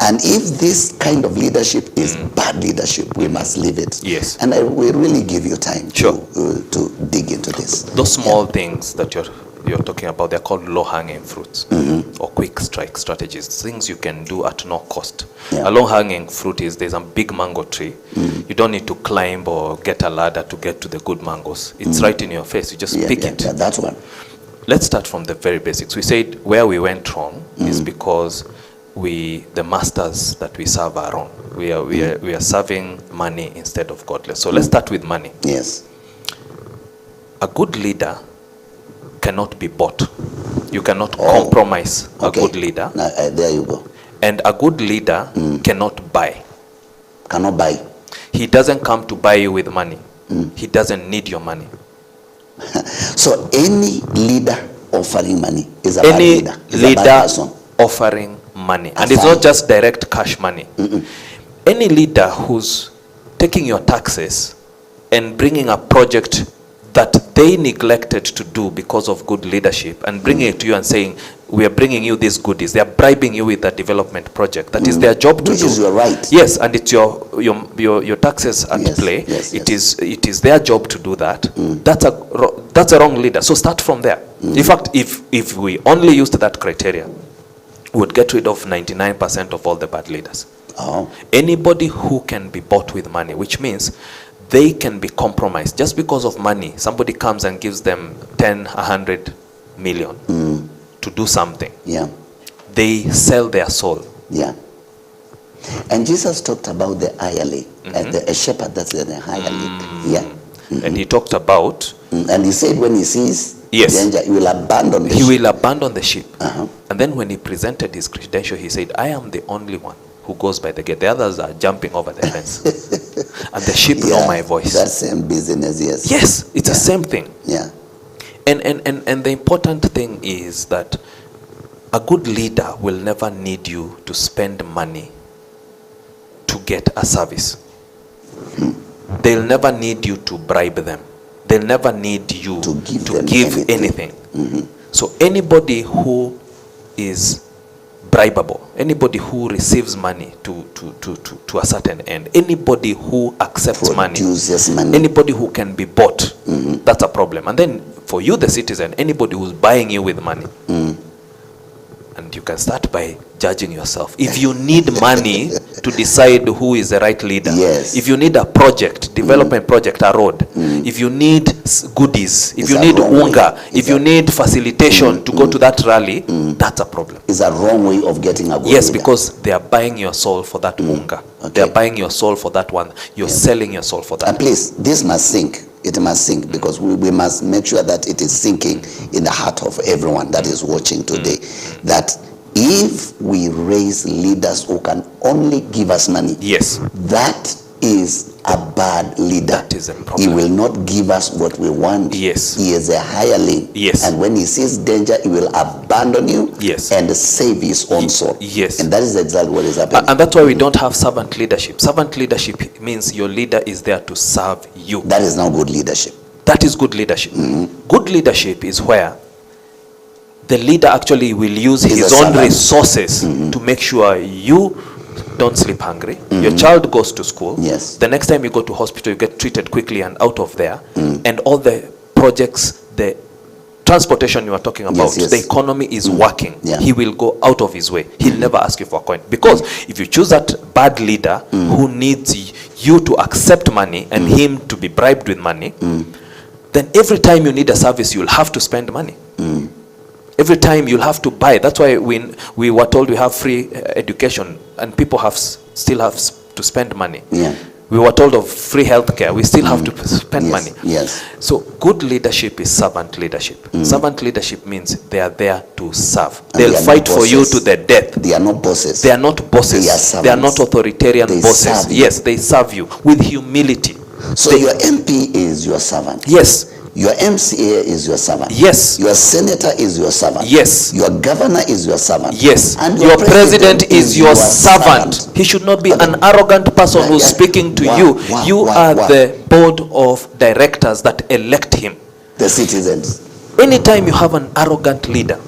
And if this kind of leadership is bad leadership, we must leave it. Yes. And I will really give you time to dig into this. Those small things that you're talking about, they're called low-hanging fruits or quick strike strategies, things you can do at no cost. A low-hanging fruit is, there's a big mango tree. You don't need to climb or get a ladder to get to the good mangoes. It's right in your face. You just pick it. That's one. Let's start from the very basics. We said where we went wrong is because the masters that we serve are wrong. We are serving money instead of godless. So let's start with money. Yes. A good leader cannot be bought. You cannot compromise a good leader. There you go. And a good leader cannot buy. Cannot buy. He doesn't come to buy you with money. He doesn't need your money. So any leader offering money is a bad leader. Any leader offering money. And it's not just direct cash money. Any leader who's taking your taxes and bringing a project that they neglected to do because of good leadership and bringing it to you and saying, we are bringing you these goodies. They are bribing you with a development project. That is their job to do. Which is your right. Yes, and it's your taxes at play. Yes. It is their job to do that. That's a wrong leader. So start from there. In fact, if we only used that criteria, we would get rid of 99% of all the bad leaders. Anybody who can be bought with money, which means they can be compromised just because of money. Somebody comes and gives them 10, 100 million to do something. Yeah. They sell their soul. Yeah. And Jesus talked about the hireling, a shepherd that's in the hireling. Yeah. And he talked about. And he said when he sees danger, he will abandon the sheep. He will abandon the sheep. And then when he presented his credential, he said, I am the only one who goes by the gate. The others are jumping over the fence. And the sheep know my voice. That same business, yes. Yes, it's the same thing. Yeah. And the important thing is that a good leader will never need you to spend money to get a service. They'll never need you to bribe them. They'll never need you to give anything. So anybody who is bribable, anybody who receives money to a certain end, anybody who accepts money, anybody who can be bought, that's a problem. And then for you, the citizen, anybody who's buying you with money, and you can start by judging yourself. If you need money to decide who is the right leader, if you need a project, development project, a road, if you need goodies, if you need unga, if you need facilitation to go to that rally, that's a problem. It's a wrong way of getting a good leader. Because they are buying your soul for that unga. They are buying your soul for that one. You're selling your soul for that. And please, this must sink. It must sink, because we must make sure that it is sinking in the heart of everyone that is watching today. That If we raise leaders who can only give us money, Yes. that is a bad leader. That is a problem. He will not give us what we want. Yes. He is a hireling. Yes. And when he sees danger, he will abandon you. Yes. And save his own soul. Yes. And that is exactly what is happening. And that's why we don't have servant leadership. Servant leadership means your leader is there to serve you. That is now good leadership. That is good leadership. Good leadership is where the leader actually will use his own resources to make sure you don't sleep hungry. Your child goes to school. Yes. The next time you go to hospital, you get treated quickly and out of there. And all the projects, the transportation you are talking about, yes. the economy is working. Yeah. He will go out of his way. He'll never ask you for a coin. Because if you choose that bad leader who needs you to accept money and him to be bribed with money, then every time you need a service, you'll have to spend money. Every time you'll have to buy. That's why we were told we have free education, and people still have to spend money. Yeah. We were told of free healthcare. We still have to spend money. Yes. So good leadership is servant leadership. Servant leadership means they are there to serve. And They'll they are fight not for you bosses. to the death. They are not bosses. They are not bosses. They are servants. They are not authoritarian They bosses. serve you. Yes, they serve you with humility. So your MP is your servant. Yes. Your MCA is your servant. Yes. Your senator is your servant. Yes. Your governor is your servant. Yes. And Your president is your servant. He should not be an arrogant person Yeah, who's yeah. speaking to Wow, you. wow, You wow, are wow. the board of directors that elect him. The citizens. Anytime you have an arrogant leader,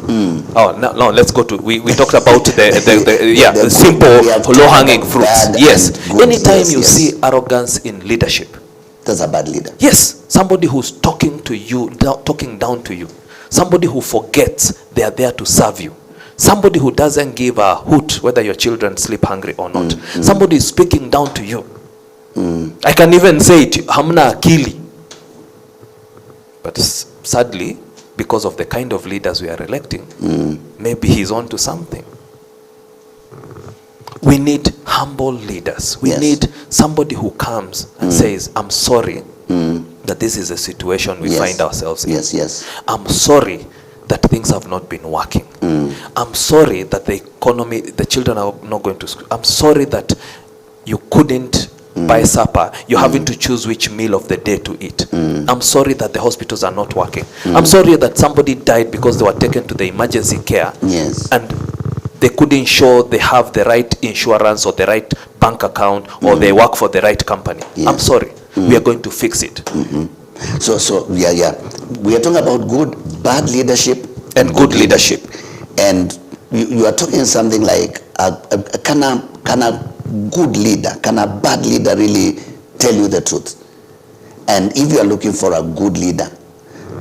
oh no, let's go to we talked about the simple low-hanging fruits. Yes. Anytime you see arrogance in leadership, That's a bad leader. yes, somebody who's talking to you, talking down to you, somebody who forgets they are there to serve you, somebody who doesn't give a hoot whether your children sleep hungry or not, somebody is speaking down to you. I can even say it, hamna akili. But sadly, because of the kind of leaders we are electing, maybe he's on to something. We need humble leaders. We Yes. need somebody who comes and says, I'm sorry that this is a situation we Yes. find ourselves in. Yes, yes. I'm sorry that things have not been working. I'm sorry that the economy, the children are not going to school. I'm sorry that you couldn't buy supper. You're having to choose which meal of the day to eat. I'm sorry that the hospitals are not working. I'm sorry that somebody died because they were taken to the emergency care. Yes. And they couldn't show they have the right insurance or the right bank account or they work for the right company. Yes. I'm sorry. We are going to fix it. So yeah. We are talking about bad leadership And good leadership. And you are talking something like can a good leader, can a bad leader really tell you the truth? And if you are looking for a good leader,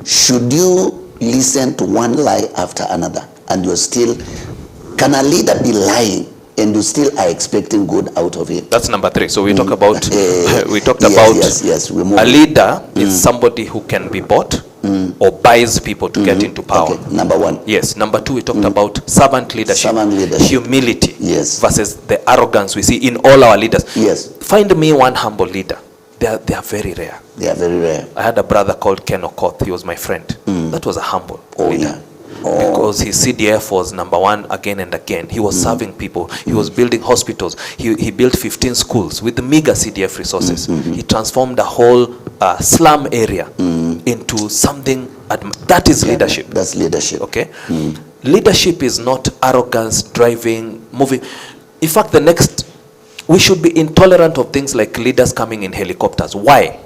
should you listen to one lie after another and you're still, can a leader be lying and you still are expecting good out of him? That's number 3. So we talk about we talked Yes, about yes, we move a on. leader is somebody who can be bought or buys people to get into power. Okay, number 1. Yes. Number 2, we talked about servant leadership, Servant leadership. humility, Yes. versus the arrogance we see in all our leaders. Yes. Find me one humble leader. They are very rare. They are very rare. I had a brother called Ken Okoth. He was my friend. That was a humble leader. Yeah. Oh. Because his CDF was number 1 again and again. He was serving people. He was building hospitals. He built 15 schools with the meager CDF resources. He transformed a whole slum area into something. That is leadership. That's leadership. Okay? Leadership is not arrogance, driving, moving. In fact, we should be intolerant of things like leaders coming in helicopters. Why?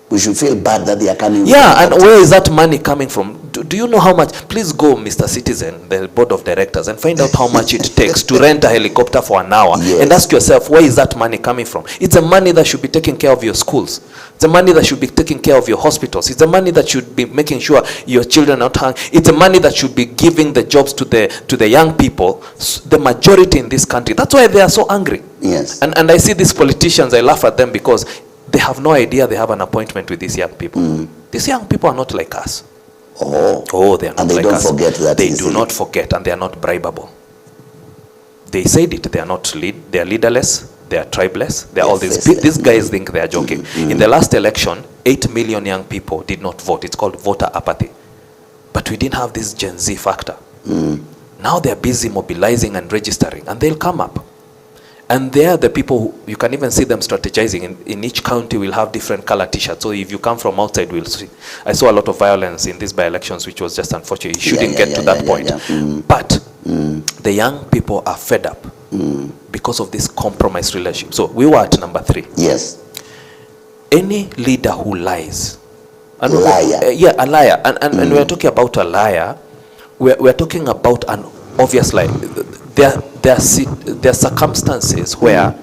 We should feel bad that they are coming. Yeah, and where is that money coming from? Do you know how much? Please go, Mr. Citizen, the board of directors, and find out how much it takes to rent a helicopter for an hour. Yes. And ask yourself, where is that money coming from? It's the money that should be taking care of your schools. It's the money that should be taking care of your hospitals. It's the money that should be making sure your children are not hungry. It's the money that should be giving the jobs to the young people, the majority in this country. That's why they are so angry. Yes. And I see these politicians, I laugh at them because they have no idea they have an appointment with these young people. These young people are not like us. Oh, they are not and they like don't us. forget that. They do not forget, and they are not bribable. They said it. They are not they are leaderless. They are tribeless. They are all these. These guys think they are joking. In the last election, 8 million young people did not vote. It's called voter apathy. But we didn't have this Gen Z factor. Now they're busy mobilizing and registering, and they'll come up. And they're the people who, you can even see them strategizing. In each county we'll have different color t-shirts. So if you come from outside, we'll see. I saw a lot of violence in these by-elections, which was just unfortunate. You shouldn't get to that point. But the young people are fed up because of this compromised relationship. So we were at number 3. Yes. Any leader who lies. And Liar. A liar. And we're talking about a liar. We're talking about an obvious lie. There are circumstances where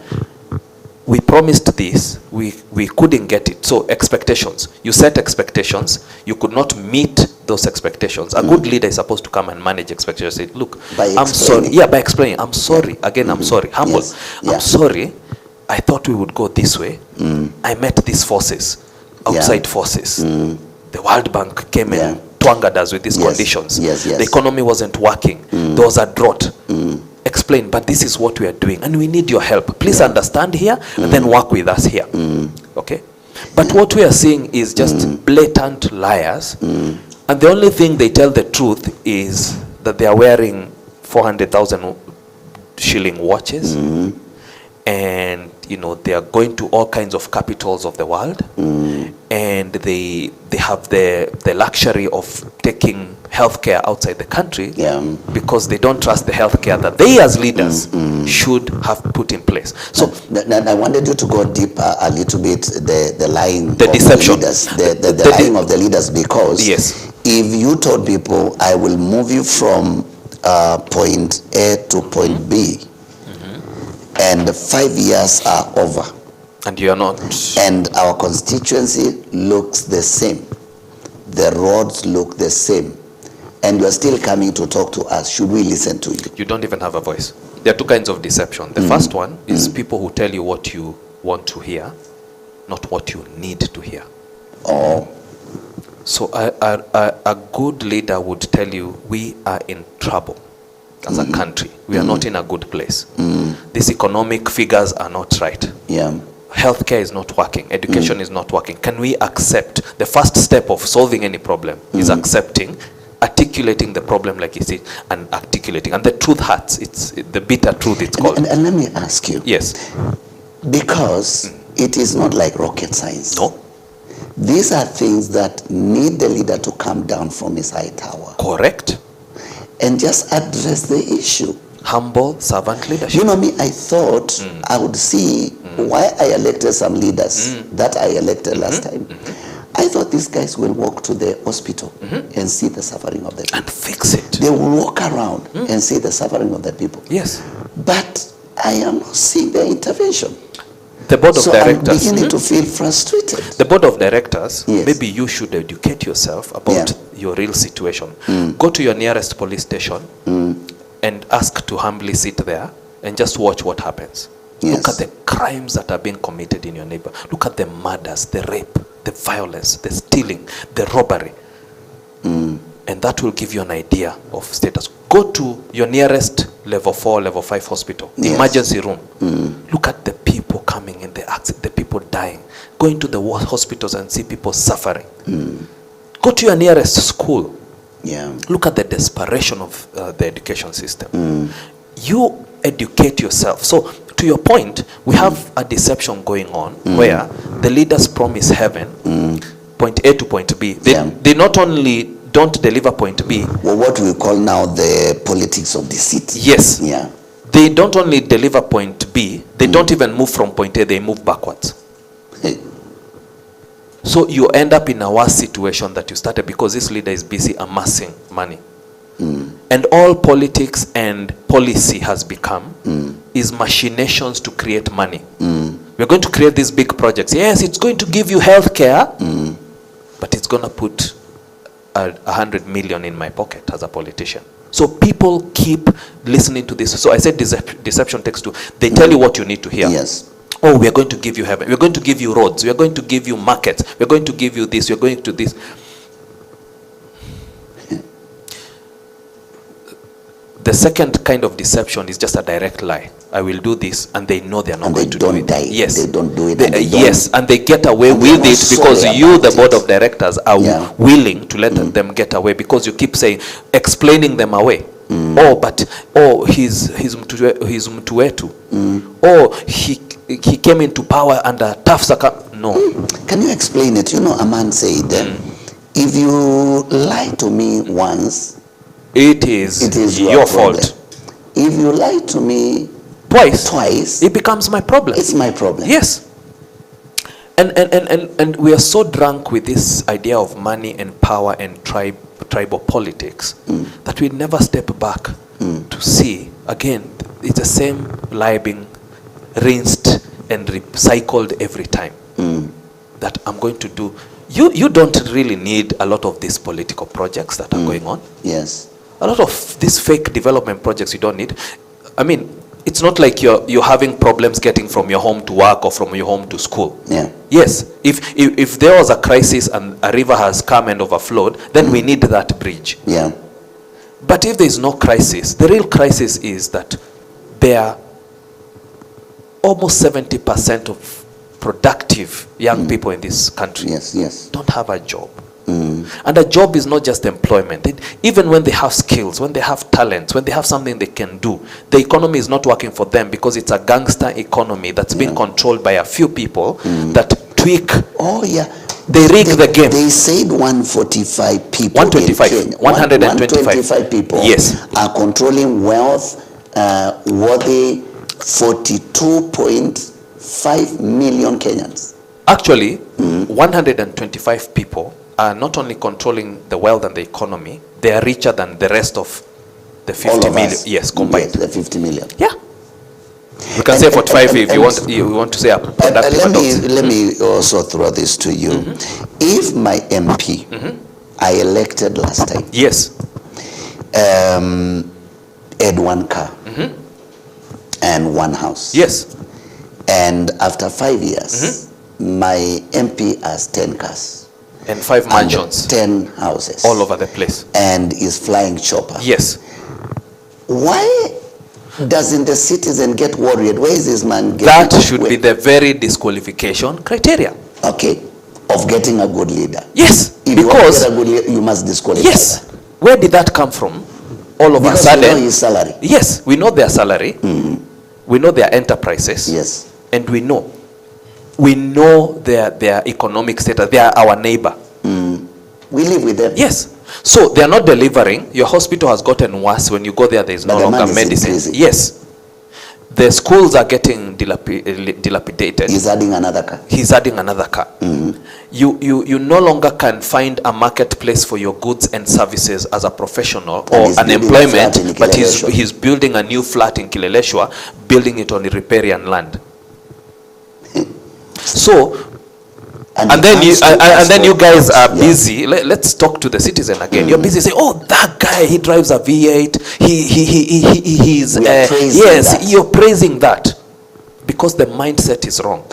we promised this, we couldn't get it. So expectations. You set expectations. You could not meet those expectations. A good leader is supposed to come and manage expectations. Say, look, I'm sorry. Yeah, by explaining. I'm sorry. Again, I'm sorry. Humble. Yes. Yeah. I'm sorry. I thought we would go this way. I met these forces, outside forces. The World Bank came and twanged us with these conditions. The economy wasn't working. There was a drought. Explain, but this is what we are doing, and we need your help. Please understand here, and then work with us here. Okay? But what we are seeing is just blatant liars, and the only thing they tell the truth is that they are wearing 400,000 shilling watches, and they are going to all kinds of capitals of the world, and they have the luxury of taking healthcare outside the country because they don't trust the healthcare that they as leaders should have put in place. So I wanted you to go deeper a little bit, the lying, the deception, the lying of the leaders, because if you told people, I will move you from point A to point B, and 5 years are over, and you are not, and our constituency looks the same, the roads look the same, and you are still coming to talk to us, should we listen to you? You don't even have a voice. There are 2 kinds of deception. The first one is people who tell you what you want to hear, not what you need to hear. So a good leader would tell you, we are in trouble as a country. We are not in a good place. These economic figures are not right. Healthcare is not working. Education is not working. Can we accept? The first step of solving any problem is accepting, articulating the problem like you see, and articulating. And the truth hurts. It's the bitter truth, it's called. And let me ask you. Yes. Because it is not like rocket science. No. These are things that need the leader to come down from his high tower. Correct. And just address the issue. Humble servant leadership. You know me, I thought I would see why I elected some leaders that I elected last time. I thought these guys will walk to the hospital and see the suffering of the people. And fix it. They will walk around and see the suffering of the people. Yes. But I am not seeing the intervention. The board of directors. I'm beginning to feel frustrated. The board of directors, maybe you should educate yourself about your real situation. Go to your nearest police station and ask to humbly sit there and just watch what happens. Look at the crimes that are being committed in your neighbor. Look at the murders, the rape, the violence, the stealing, the robbery. And that will give you an idea of status. Go to your nearest level 4, level 5 hospital, emergency room. Look at the people coming in the accident, the people dying. Go into the hospitals and see people suffering. Go to your nearest school. Look at the desperation of the education system. You educate yourself. So to your point, we have a deception going on where the leaders promise heaven, point A to point B. They not only don't deliver point B. Well, what we call now the politics of deceit. Yes. They don't only deliver point B, they don't even move from point A, they move backwards. So you end up in a worse situation that you started because this leader is busy amassing money. And all politics and policy has become is machinations to create money. We're going to create these big projects. Yes, it's going to give you health care, but it's going to put 100 million in my pocket as a politician. So people keep listening to this. So I said deception takes 2. They tell you what you need to hear. Oh, we are going to give you heaven. We're going to give you roads. We are going to give you markets. We're going to give you this. We're going to this. The second kind of deception is just a direct lie. I will do this, and they know they are not going to do it. Yes, they don't do it. Yes, and they get away with it because you, the board of directors, are willing to let them get away because you keep saying, explaining them away. He's mtu wetu. He came into power under tough circumstances. No. Can you explain it? You know, a man said, if you lie to me once, it is your fault. If you lie to me twice, it becomes my problem. It's my problem. Yes. And we are so drunk with this idea of money and power and tribal politics that we never step back to see, again, it's the same lie being rinsed and recycled every time. That I'm going to do. You don't really need a lot of these political projects that are going on. Yes. A lot of these fake development projects you don't need. I mean, it's not like you're having problems getting from your home to work or from your home to school. Yeah. Yes, if there was a crisis and a river has come and overflowed, then we need that bridge. Yeah. But if there is no crisis, the real crisis is that there are almost 70% of productive young people in this country don't have a job. And a job is not just employment. Even when they have skills, when they have talents, when they have something they can do, the economy is not working for them because it's a gangster economy that's been controlled by a few people that tweak. Oh, yeah. They rig the game. They said 145 people 125. in Kenya, 125 people are controlling wealth worthy 42.5 million Kenyans. Actually, 125 people are not only controlling the wealth and the economy, they are richer than the rest of the 50 million. Yes, combined. Yes, the 50 million. Yeah. We can say 45 if you want to say a productive let me also throw this to you. If my MP I elected last time, yes, had one car and one house, yes, and after 5 years my MP has 10 cars and 5 mansions, 10 houses all over the place, and is flying chopper. Yes. Why doesn't the citizen get worried? Where is this man getting? That should be the very disqualification criteria. Okay, of getting a good leader. Yes, if because you want to get a good leader, you must disqualify. Yes. Where did that come from? All of a sudden, we know his salary. Yes, we know their salary. We know their enterprises. Yes. And we know their economic status. They are our neighbor. We live with them. Yes. So they are not delivering. Your hospital has gotten worse. When you go there is no longer medicine. Yes. The schools are getting dilapidated. He's adding another car. He's adding another car. You no longer can find a marketplace for your goods and services as a professional or an employment, but he's building a new flat in Kileleshwa, building it on the riparian land. So, and then you guys are busy. Let's talk to the citizen again. You're busy saying, "Oh, that guy, he drives a V8. He's yes." You're praising that because the mindset is wrong.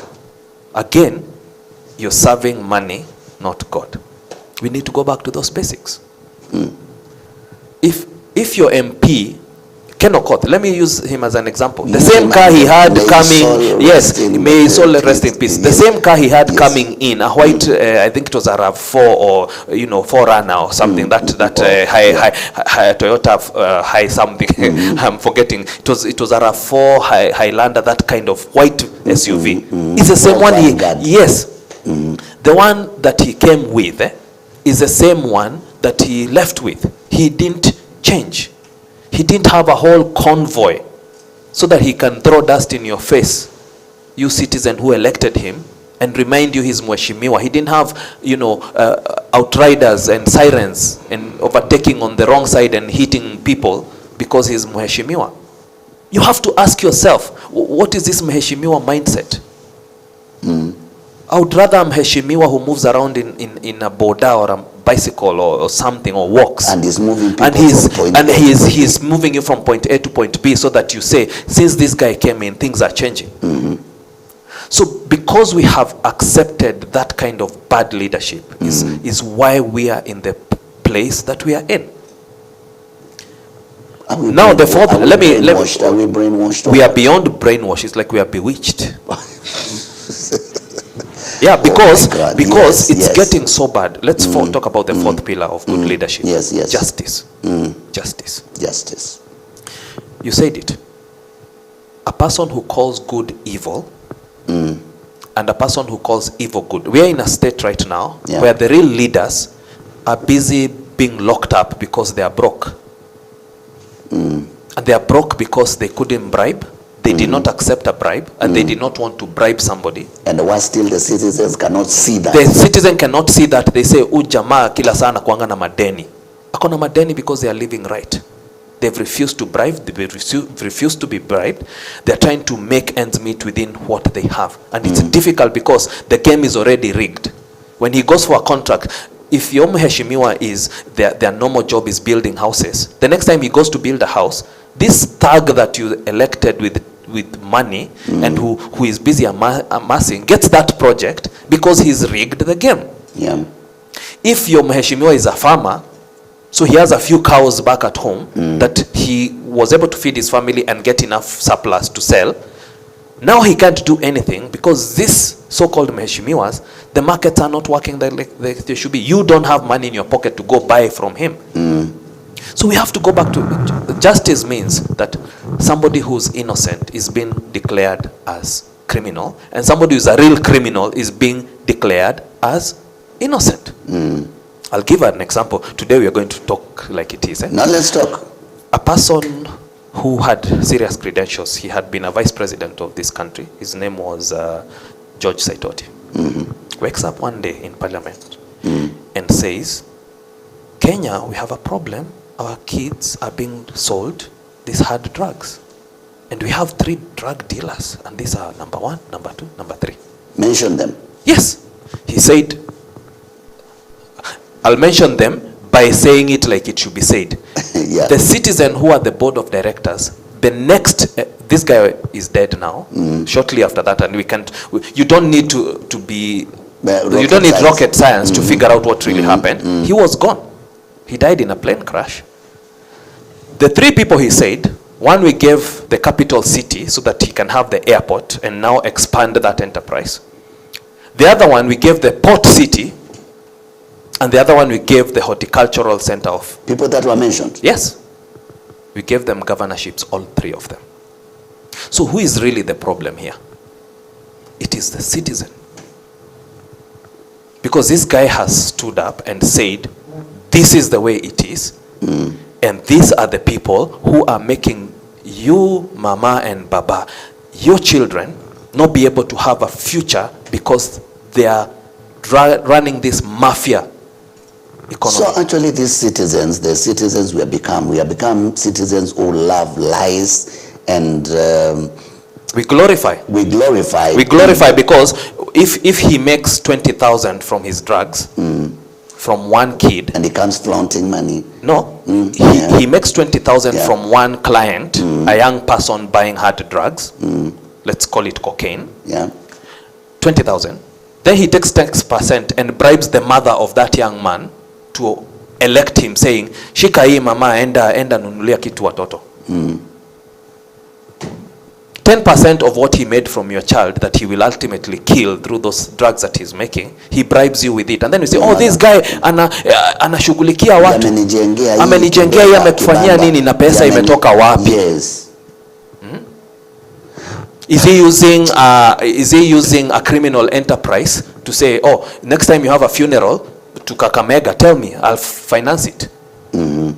Again, you're serving money, not God. We need to go back to those basics. If your MP, Ken Okoth, let me use him as an example. The same car he had coming, yes, may his soul rest in peace. The same car he had coming in, a white, I think it was a RAV4 or 4Runner or something. That high Toyota high something. I'm forgetting. It was a RAV4 Highlander, that kind of white SUV. It's the same one. Yes, the one that he came with is the same one that he left with. He didn't change. He didn't have a whole convoy so that he can throw dust in your face, you citizen who elected him, and remind you he's Mheshimiwa. He didn't have, outriders and sirens and overtaking on the wrong side and hitting people because he's Mheshimiwa. You have to ask yourself, what is this Mheshimiwa mindset? I would rather a Mheshimiwa who moves around in a boda or a bicycle or something, or walks, and he's moving people he's moving you from point A to point B, so that you say, since this guy came in, things are changing. So because we have accepted that kind of bad leadership is why we are in the place that we are in. Now the fourth, are we brainwashed? We are beyond brainwash. It's like we are bewitched. Yeah, because Yes, it's yes. getting so bad. Let's talk about the fourth pillar of good leadership. Yes, yes. Justice. Justice. Justice. You said it. A person who calls good evil and a person who calls evil good. We are in a state right now where the real leaders are busy being locked up because they are broke. And they are broke because they couldn't bribe. They did not accept a bribe, and they did not want to bribe somebody. And while still the citizens cannot see that. The citizen cannot see that. They say, jamaa kila sana kuanga na madeni. Akona madeni because they are living right. They've refused to bribe. They've refused to be bribed. They're trying to make ends meet within what they have. And it's difficult because the game is already rigged. When he goes for a contract, if your mheshimiwa is, their normal job is building houses, the next time he goes to build a house, this thug that you elected with money and who is busy amassing gets that project because he's rigged the game. Yeah. If your mheshimiwa is a farmer, so he has a few cows back at home that he was able to feed his family and get enough surplus to sell, now he can't do anything because this so-called mheshimiwas, the markets are not working like they should be. You don't have money in your pocket to go buy from him. So we have to go back to justice. Means that somebody who's innocent is being declared as criminal, and somebody who's a real criminal is being declared as innocent. I'll give an example. Today we are going to talk like it is. Now let's talk. A person who had serious credentials, he had been a vice president of this country. His name was George Saitoti. Wakes up one day in parliament and says, Kenya, we have a problem. Our kids are being sold these hard drugs. And we have 3 drug dealers. And these are number 1, number 2, number 3. Mention them. Yes. He said, I'll mention them by saying it like it should be said. Yeah. The citizen who are the board of directors, the next, this guy is dead now, shortly after that, and you don't need to be, you don't need rocket science to figure out what really happened. He was gone. He died in a plane crash. The 3 people he said, one we gave the capital city so that he can have the airport and now expand that enterprise. The other one we gave the port city, and the other one we gave the horticultural center of. People that were mentioned? Yes. We gave them governorships, all 3 of them. So who is really the problem here? It is the citizen. Because this guy has stood up and said, this is the way it is. And these are the people who are making you, mama and baba, your children, not be able to have a future because they are running this mafia economy. So actually these citizens, the citizens we have become citizens who love lies and we glorify. We glorify Because if he makes 20,000 from his drugs, from one kid, and he comes flaunting money. No, he makes 20,000 from one client, a young person buying hard drugs. Let's call it cocaine. Yeah. 20,000. Then he takes 10% and bribes the mother of that young man to elect him, saying, "Shika hii mama, enda nunulia kitu watoto." 10% of what he made from your child that he will ultimately kill through those drugs that he's making, he bribes you with it. And then you say, oh, this guy anashughulikia watu. Amenijengea yeye amekufanyia nini na pesa imetoka wapi? Yes. Is he using a criminal enterprise to say, oh, next time you have a funeral to Kakamega, tell me, I'll finance it?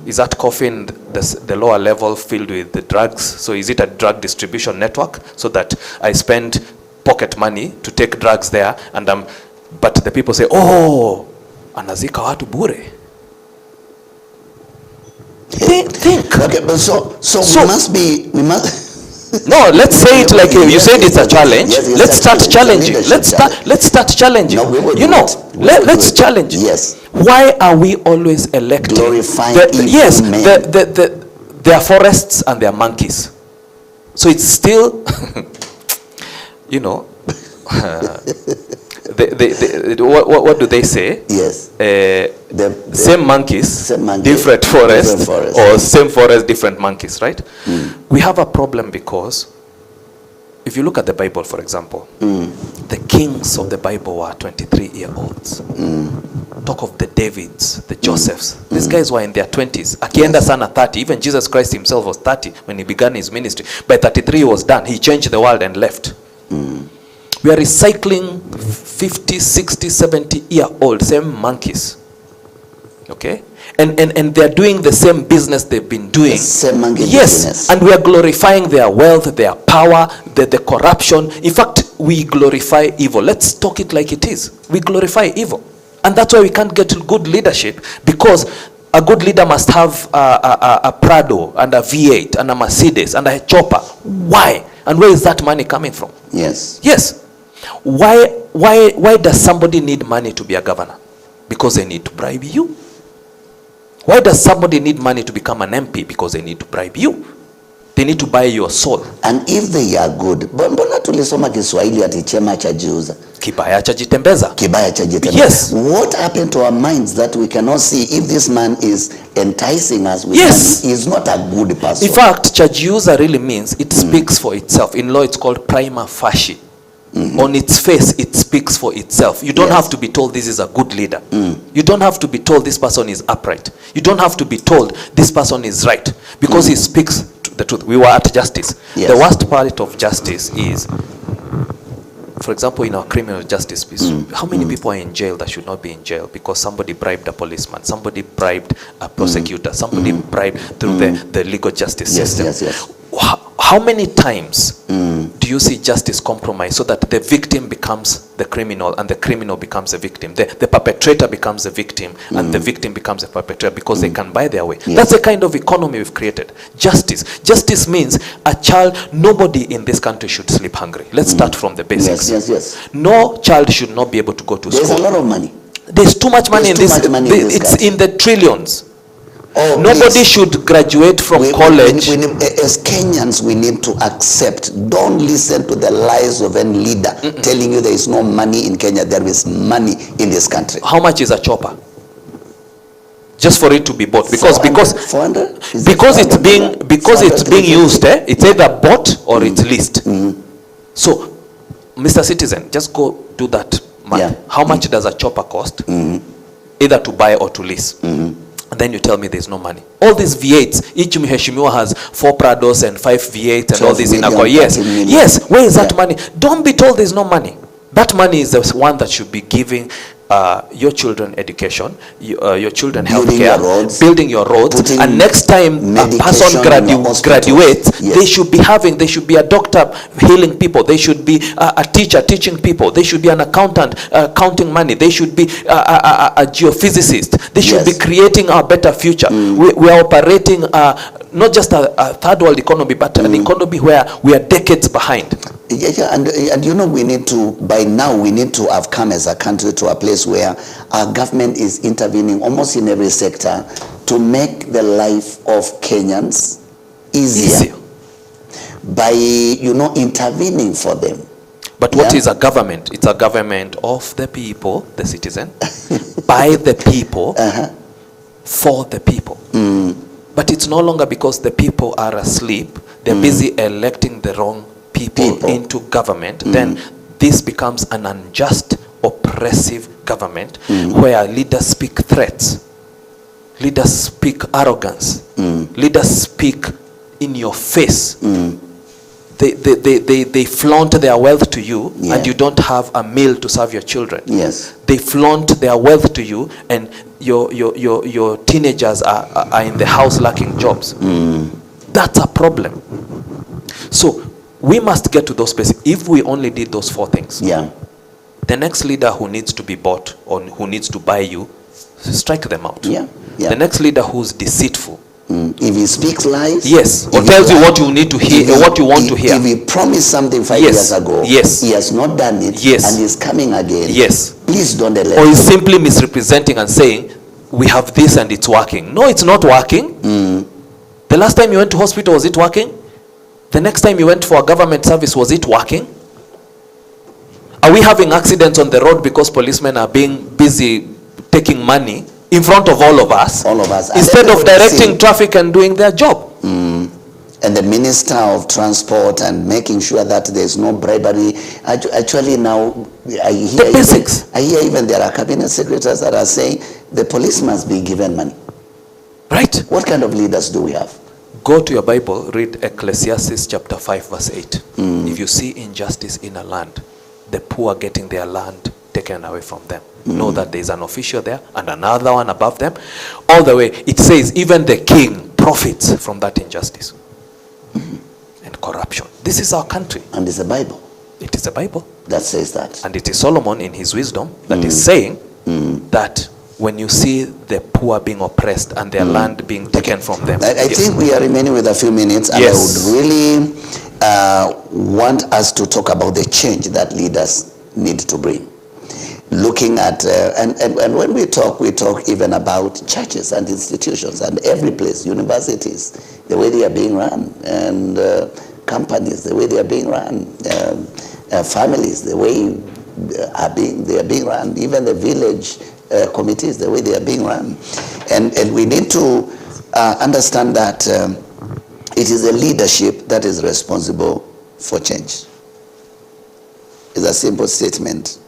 Is that coffin the lower level filled with the drugs? So is it a drug distribution network so that I spend pocket money to take drugs there, and but the people say, oh, anazika watu bure. Think. Okay, but so we must No, let's say it like you said. It's a challenge. Yes, let's start challenging. Let's start challenging. No, let's challenge. Yes. Why are we always electing? Glorifying there are forests and there are monkeys. So it's still, what do they say? Yes. Same monkeys, different forests, or same forest, different monkeys, right? We have a problem because if you look at the Bible, for example, the kings of the Bible were 23-year-olds. Talk of the Davids, the Josephs. These guys were in their 20s. Akienda sana 30. Even Jesus Christ himself was 30 when he began his ministry. By 33 he was done. He changed the world and left. We are recycling 50, 60, 70-year-old, same monkeys. Okay? And they're doing the same business they've been doing. The same monkey yes, business. And we are glorifying their wealth, their power, the corruption. In fact, we glorify evil. Let's talk it like it is. We glorify evil. And that's why we can't get good leadership, because a good leader must have a Prado and a V8 and a Mercedes and a chopper. Why? And where is that money coming from? Yes. Yes. Why does somebody need money to be a governor? Because they need to bribe you. Why does somebody need money to become an MP? Because they need to bribe you. They need to buy your soul. And if they are good, mbona tulisoma Kiswahili ati chema chajiuza? Kibaya chajitembeza. Kibaya chajitembeza. Yes. What happened to our minds that we cannot see if this man is enticing us with yes. money? He's not a good person. In fact, chajiuza really means it speaks for itself. In law, it's called prima facie. On its face, it speaks for itself. You don't have to be told this is a good leader. You don't have to be told this person is upright. You don't have to be told this person is right, because he speaks the truth. We were at justice. Yes. The worst part of justice is, for example, in our criminal justice piece, how many people are in jail that should not be in jail because somebody bribed a policeman, somebody bribed a prosecutor, somebody bribed through the legal justice system. Yes. How many times do you see justice compromised so that the victim becomes the criminal and the criminal becomes the victim? The perpetrator becomes the victim and the victim becomes the perpetrator because they can buy their way. Yes. That's the kind of economy we've created. Justice. Justice means a child, nobody in this country should sleep hungry. Let's start from the basics. Yes. No child should not be able to go to school. There's a lot of money. There's too much money in this. It's in the trillions. Oh, nobody please. Should graduate from college. As Kenyans, we need to accept. Don't listen to the lies of any leader telling you there is no money in Kenya. There is money in this country. How much is a chopper? Just for it to be bought, because 400? It's being used. It's either bought or it's leased. So, Mr. Citizen, just go do that math. Yeah. How much does a chopper cost? Either to buy or to lease. And then you tell me there's no money. All these V8s, each Mheshimiwa has 4 Prados and 5 V8s and all these in Akwa. Yes, where is that money? Don't be told there's no money. That money is the one that should be giving your children education, your children healthcare, building your roads, and next time a person graduates, they should be a doctor healing people, they should be a teacher teaching people, they should be an accountant counting money, they should be a geophysicist, they should be creating a better future. We are operating not just a third world economy, but an economy where we are decades behind. And you know, we need to, by now, we need to have come as a country to a place where our government is intervening almost in every sector to make the life of Kenyans easier. By, intervening for them. But what is a government? It's a government of the people, the citizen, by the people, for the people. But it's no longer because the people are asleep, they're busy electing the wrong people into government, then this becomes an unjust, oppressive government where leaders speak threats, leaders speak arrogance, leaders speak in your face. They flaunt their wealth to you, and you don't have a meal to serve your children. Yes. They flaunt their wealth to you, and your teenagers are in the house lacking jobs. That's a problem. So we must get to those places. If we only did those 4 things, the next leader who needs to be bought or who needs to buy you, strike them out. The next leader who's deceitful, if he speaks lies, or tells you what you need to hear, what you want to hear. If he promised something 5 years ago, he has not done it, and he's coming again, please don't let him. Or he's simply misrepresenting and saying, we have this and it's working. No, it's not working. The last time you went to hospital, was it working? The next time you went for a government service, was it working? Are we having accidents on the road because policemen are being busy taking money in front of all of us? All of us. Instead of directing traffic and doing their job. and the Minister of Transport and making sure that there's no bribery. Actually now, I hear even there are cabinet secretaries that are saying the police must be given money. Right. What kind of leaders do we have? Go to your Bible, read Ecclesiastes chapter 5 verse 8. If you see injustice in a land, the poor getting their land taken away from them, know that there is an official there and another one above them. All the way, it says even the king profits from that injustice and corruption. This is our country. And it's the Bible. It is the Bible that says that. And it is Solomon in his wisdom that is saying that when you see the poor being oppressed and their land being taken from them. I think we are remaining with a few minutes, and I would really want us to talk about the change that leaders need to bring. Looking at, and when we talk even about churches and institutions and every place, universities, the way they are being run, and companies, the way they are being run, families, the way they are being run, even the village committees, the way they are being run. And we need to understand that it is the leadership that is responsible for change. It's a simple statement,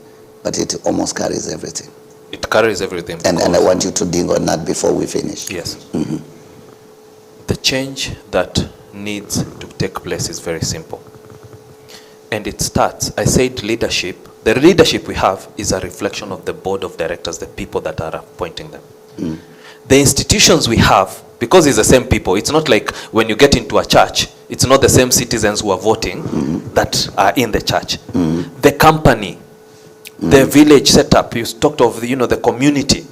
but it almost carries everything. It carries everything. And I want you to dig on that before we finish. Yes. The change that needs to take place is very simple. And it starts, I said leadership. The leadership we have is a reflection of the board of directors, the people that are appointing them. The institutions we have, because it's the same people, it's not like when you get into a church, it's not the same citizens who are voting that are in the church. The company, the village setup, you talked of the community.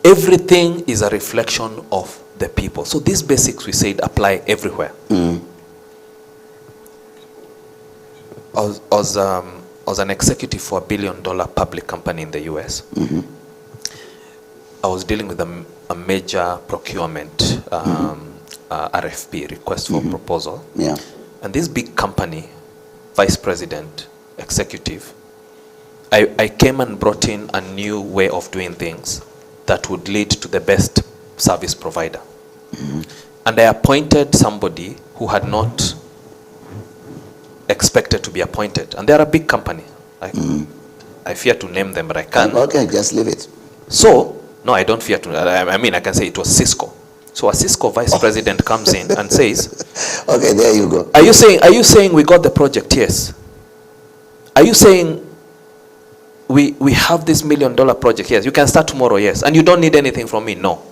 Everything is a reflection of the people. So these basics we said apply everywhere. I was an executive for $1 billion public company in the US. I was dealing with a major procurement RFP, request for proposal. And this big company, vice president, executive, I came and brought in a new way of doing things that would lead to the best service provider. And I appointed somebody who had not expected to be appointed. And they're a big company. I fear to name them, but I can't. Okay, just leave it. So, no, I don't fear to. I mean, I can say it was Cisco. So a Cisco vice president comes in and says, okay, there you go. Are you saying we got the project? Yes. Are you saying we have this $1 million project? Yes. You can start tomorrow? Yes. And you don't need anything from me? No.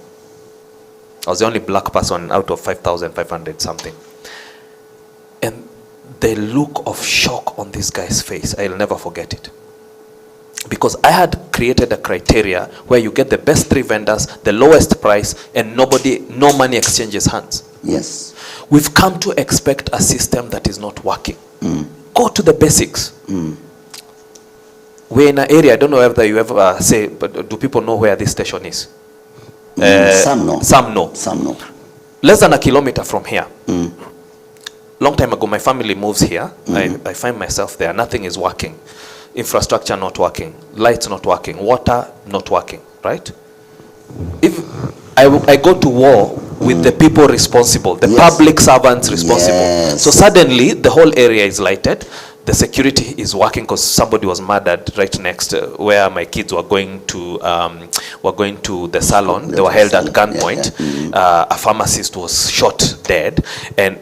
I was the only black person out of 5,500 something. And the look of shock on this guy's face, I'll never forget it. Because I had created a criteria where you get the best 3 vendors, the lowest price, and no money exchanges hands. Yes. We've come to expect a system that is not working. Go to the basics. We're in an area, I don't know whether you ever say, but do people know where this station is? Some know. Some know. Some know. Less than a kilometer from here. Long time ago, my family moves here. I find myself there. Nothing is working. Infrastructure not working. Lights not working. Water not working. Right? If I go to war with the people responsible, the public servants responsible. So suddenly, the whole area is lighted. The security is working because somebody was murdered right next where my kids were going to the salon. They were held at gunpoint. A pharmacist was shot dead, and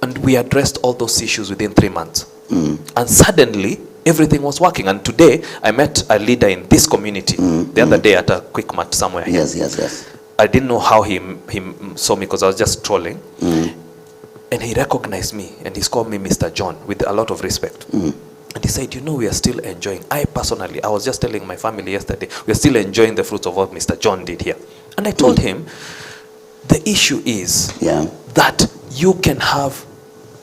and we addressed all those issues within 3 months. And suddenly everything was working. And today I met a leader in this community the other day at a quick mat somewhere. Yes. I didn't know how he saw me because I was just trolling. And he recognized me and he's called me Mr. John with a lot of respect. And he said, we are still enjoying. I was just telling my family yesterday, we are still enjoying the fruits of what Mr. John did here. And I told him, the issue is that you can have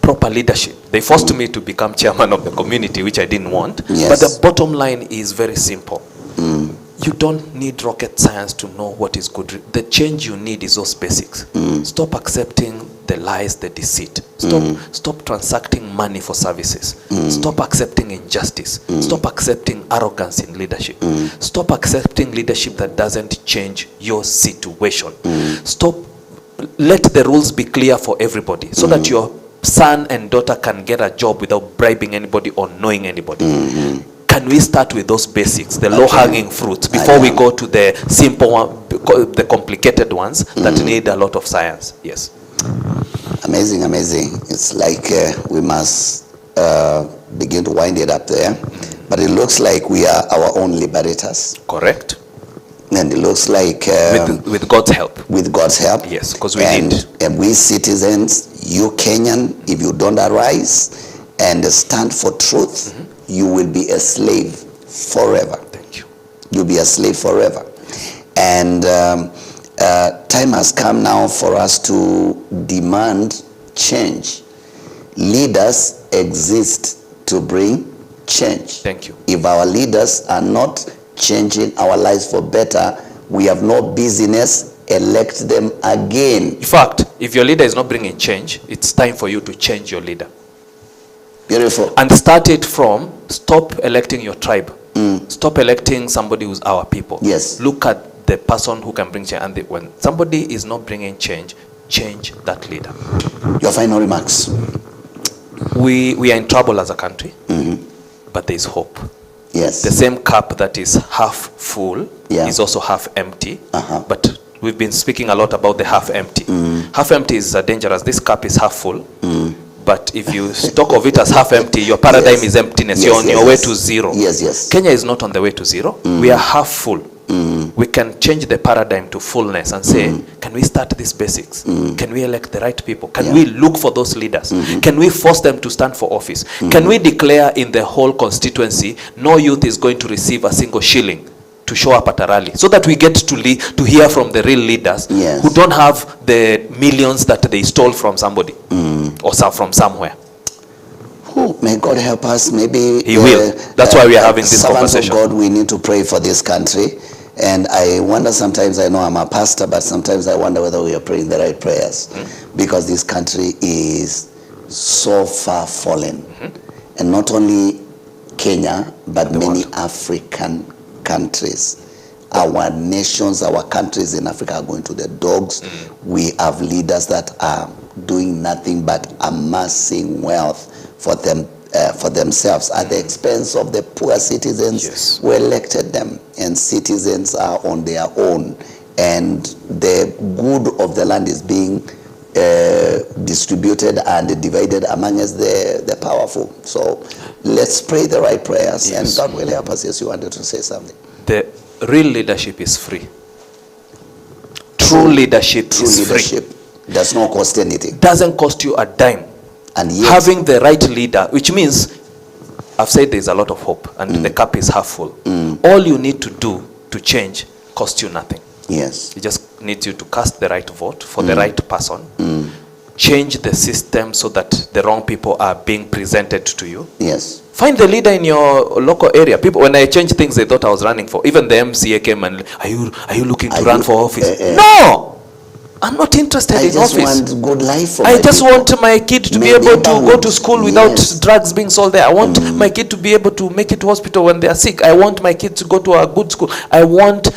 proper leadership. They forced me to become chairman of the community, which I didn't want. But the bottom line is very simple. You don't need rocket science to know what is good. The change you need is those basics. Stop accepting the lies, the deceit. Stop transacting money for services. Stop accepting injustice. Stop accepting arrogance in leadership. Stop accepting leadership that doesn't change your situation. Stop let the rules be clear for everybody, so that your son and daughter can get a job without bribing anybody or knowing anybody. Can we start with those basics, the low-hanging fruits, before we go to the simple one, the complicated ones that need a lot of science? Yes. Amazing, amazing. It's like we must begin to wind it up there. But it looks like we are our own liberators. Correct. And it looks like with God's help. With God's help. Yes, because we need. And we citizens, you Kenyan, if you don't arise and stand for truth, you will be a slave forever. Thank you. You'll be a slave forever. And time has come now for us to demand change. Leaders exist to bring change. Thank you. If our leaders are not changing our lives for better, we have no business elect them again. In fact, if your leader is not bringing change, it's time for you to change your leader. Beautiful. And start it from, stop electing your tribe. Stop electing somebody who's our people. Yes. Look at the person who can bring change. And when somebody is not bringing change, change that leader. Your final remarks. We are in trouble as a country, but there is hope. Yes. The same cup that is half full is also half empty. But we've been speaking a lot about the half empty. Half empty is dangerous. This cup is half full. But if you talk of it as half empty, your paradigm is emptiness. You're on your way to zero. Yes. Kenya is not on the way to zero. We are half full. We can change the paradigm to fullness and say, can we start these basics? Can we elect the right people? Can we look for those leaders? Can we force them to stand for office? Can we declare in the whole constituency, no youth is going to receive a single shilling to show up at a rally, so that we get to hear from the real leaders who don't have the millions that they stole from somebody or from somewhere. May God help us. Maybe He will. That's why we are having this conversation. Of God, we need to pray for this country. And I wonder sometimes, I know I'm a pastor, but sometimes I wonder whether we are praying the right prayers, because this country is so far fallen. And not only Kenya, but many African countries. Our nations, our countries in Africa are going to the dogs. We have leaders that are doing nothing but amassing wealth for themselves at the expense of the poor citizens who elected them. And citizens are on their own, and the good of the land is being distributed and divided among us the powerful. So let's pray the right prayers, and God will help us. Yes, you wanted to say something. The real leadership is free. True leadership is free. Does not cost anything. Doesn't cost you a dime. And yet, having the right leader, which means, I've said there's a lot of hope, and the cup is half full. All you need to do to change costs you nothing. Yes. It just needs you to cast the right vote for the right person. Change the system so that the wrong people are being presented to you. Yes. Find the leader in your local area. People, when I changed things, they thought I was running for. Even the MCA came and, are you looking to run for office? No! I'm not interested in office. I just want good life for I just want my kid to be able to go to school without drugs being sold there. I want my kid to be able to make it to hospital when they are sick. I want my kid to go to a good school. I want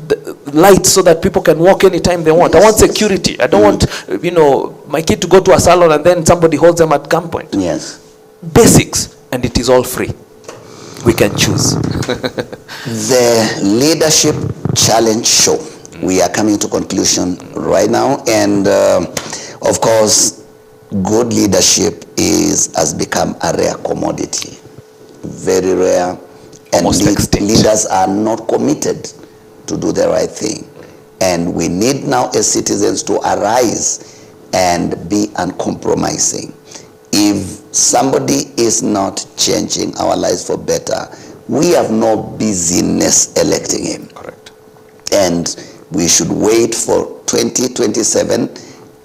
the lights so that people can walk anytime they want. I want security. I don't want, my kid to go to a salon and then somebody holds them at gunpoint. Yes. Basics, and it is all free. We can choose. The Leadership Challenge Show. We are coming to conclusion right now, and of course, good leadership has become a rare commodity, very rare, and leaders are not committed to do the right thing. And we need now as citizens to arise and be uncompromising. If somebody is not changing our lives for better, we have no business electing him. Correct. And we should wait for 2027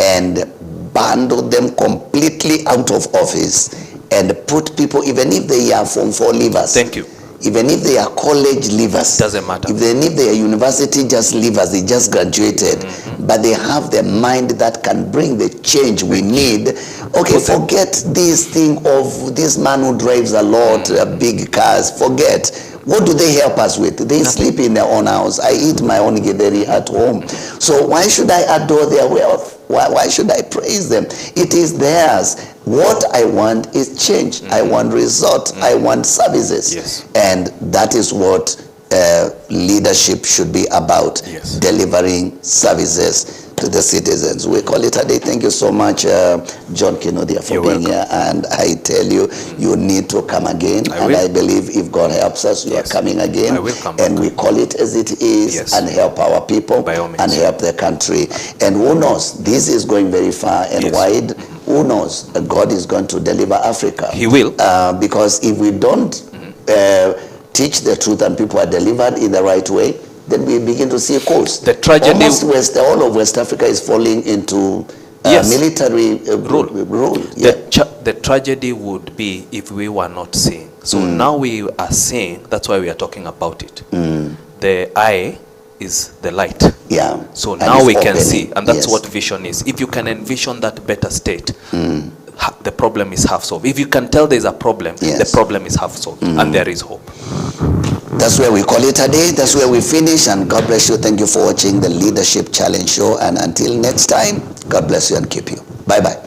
and bundle them completely out of office and put people, even if they are Form 4 leavers. Thank you. Even if they are college leavers. Doesn't matter. Even if they are university just leavers, they just graduated, but they have the mind that can bring the change we need. Okay, forget this thing of this man who drives a lot, big cars. Forget. What do they help us with? They sleep in their own house. I eat my own githeri at home. So why should I adore their wealth? Why should I praise them? It is theirs. What I want is change. I want results. I want services. Yes. And that is what leadership should be about. Yes. Delivering services to the citizens. We call it a day. Thank you so much, John Kinodia, for being here. And I tell you, you need to come again. I believe if God helps us, you are coming again. I will come and back. we call it as it is, and help our people By all means. and help the country. And who knows, this is going very far and wide. Who knows, God is going to deliver Africa. He will. Because if we don't teach the truth and people are delivered in the right way, then we begin to see a course. The tragedy, all of West Africa is falling into military rule. The tragedy would be if we were not seeing. So now we are seeing. That's why we are talking about it. The eye is the light. Yeah. So now we can see, and that's what vision is. If you can envision that better state, the problem is half solved. If you can tell there's a problem, the problem is half solved, and there is hope. That's where we call it a day. That's where we finish. And God bless you. Thank you for watching the Leadership Challenge Show. And until next time, God bless you and keep you. Bye-bye.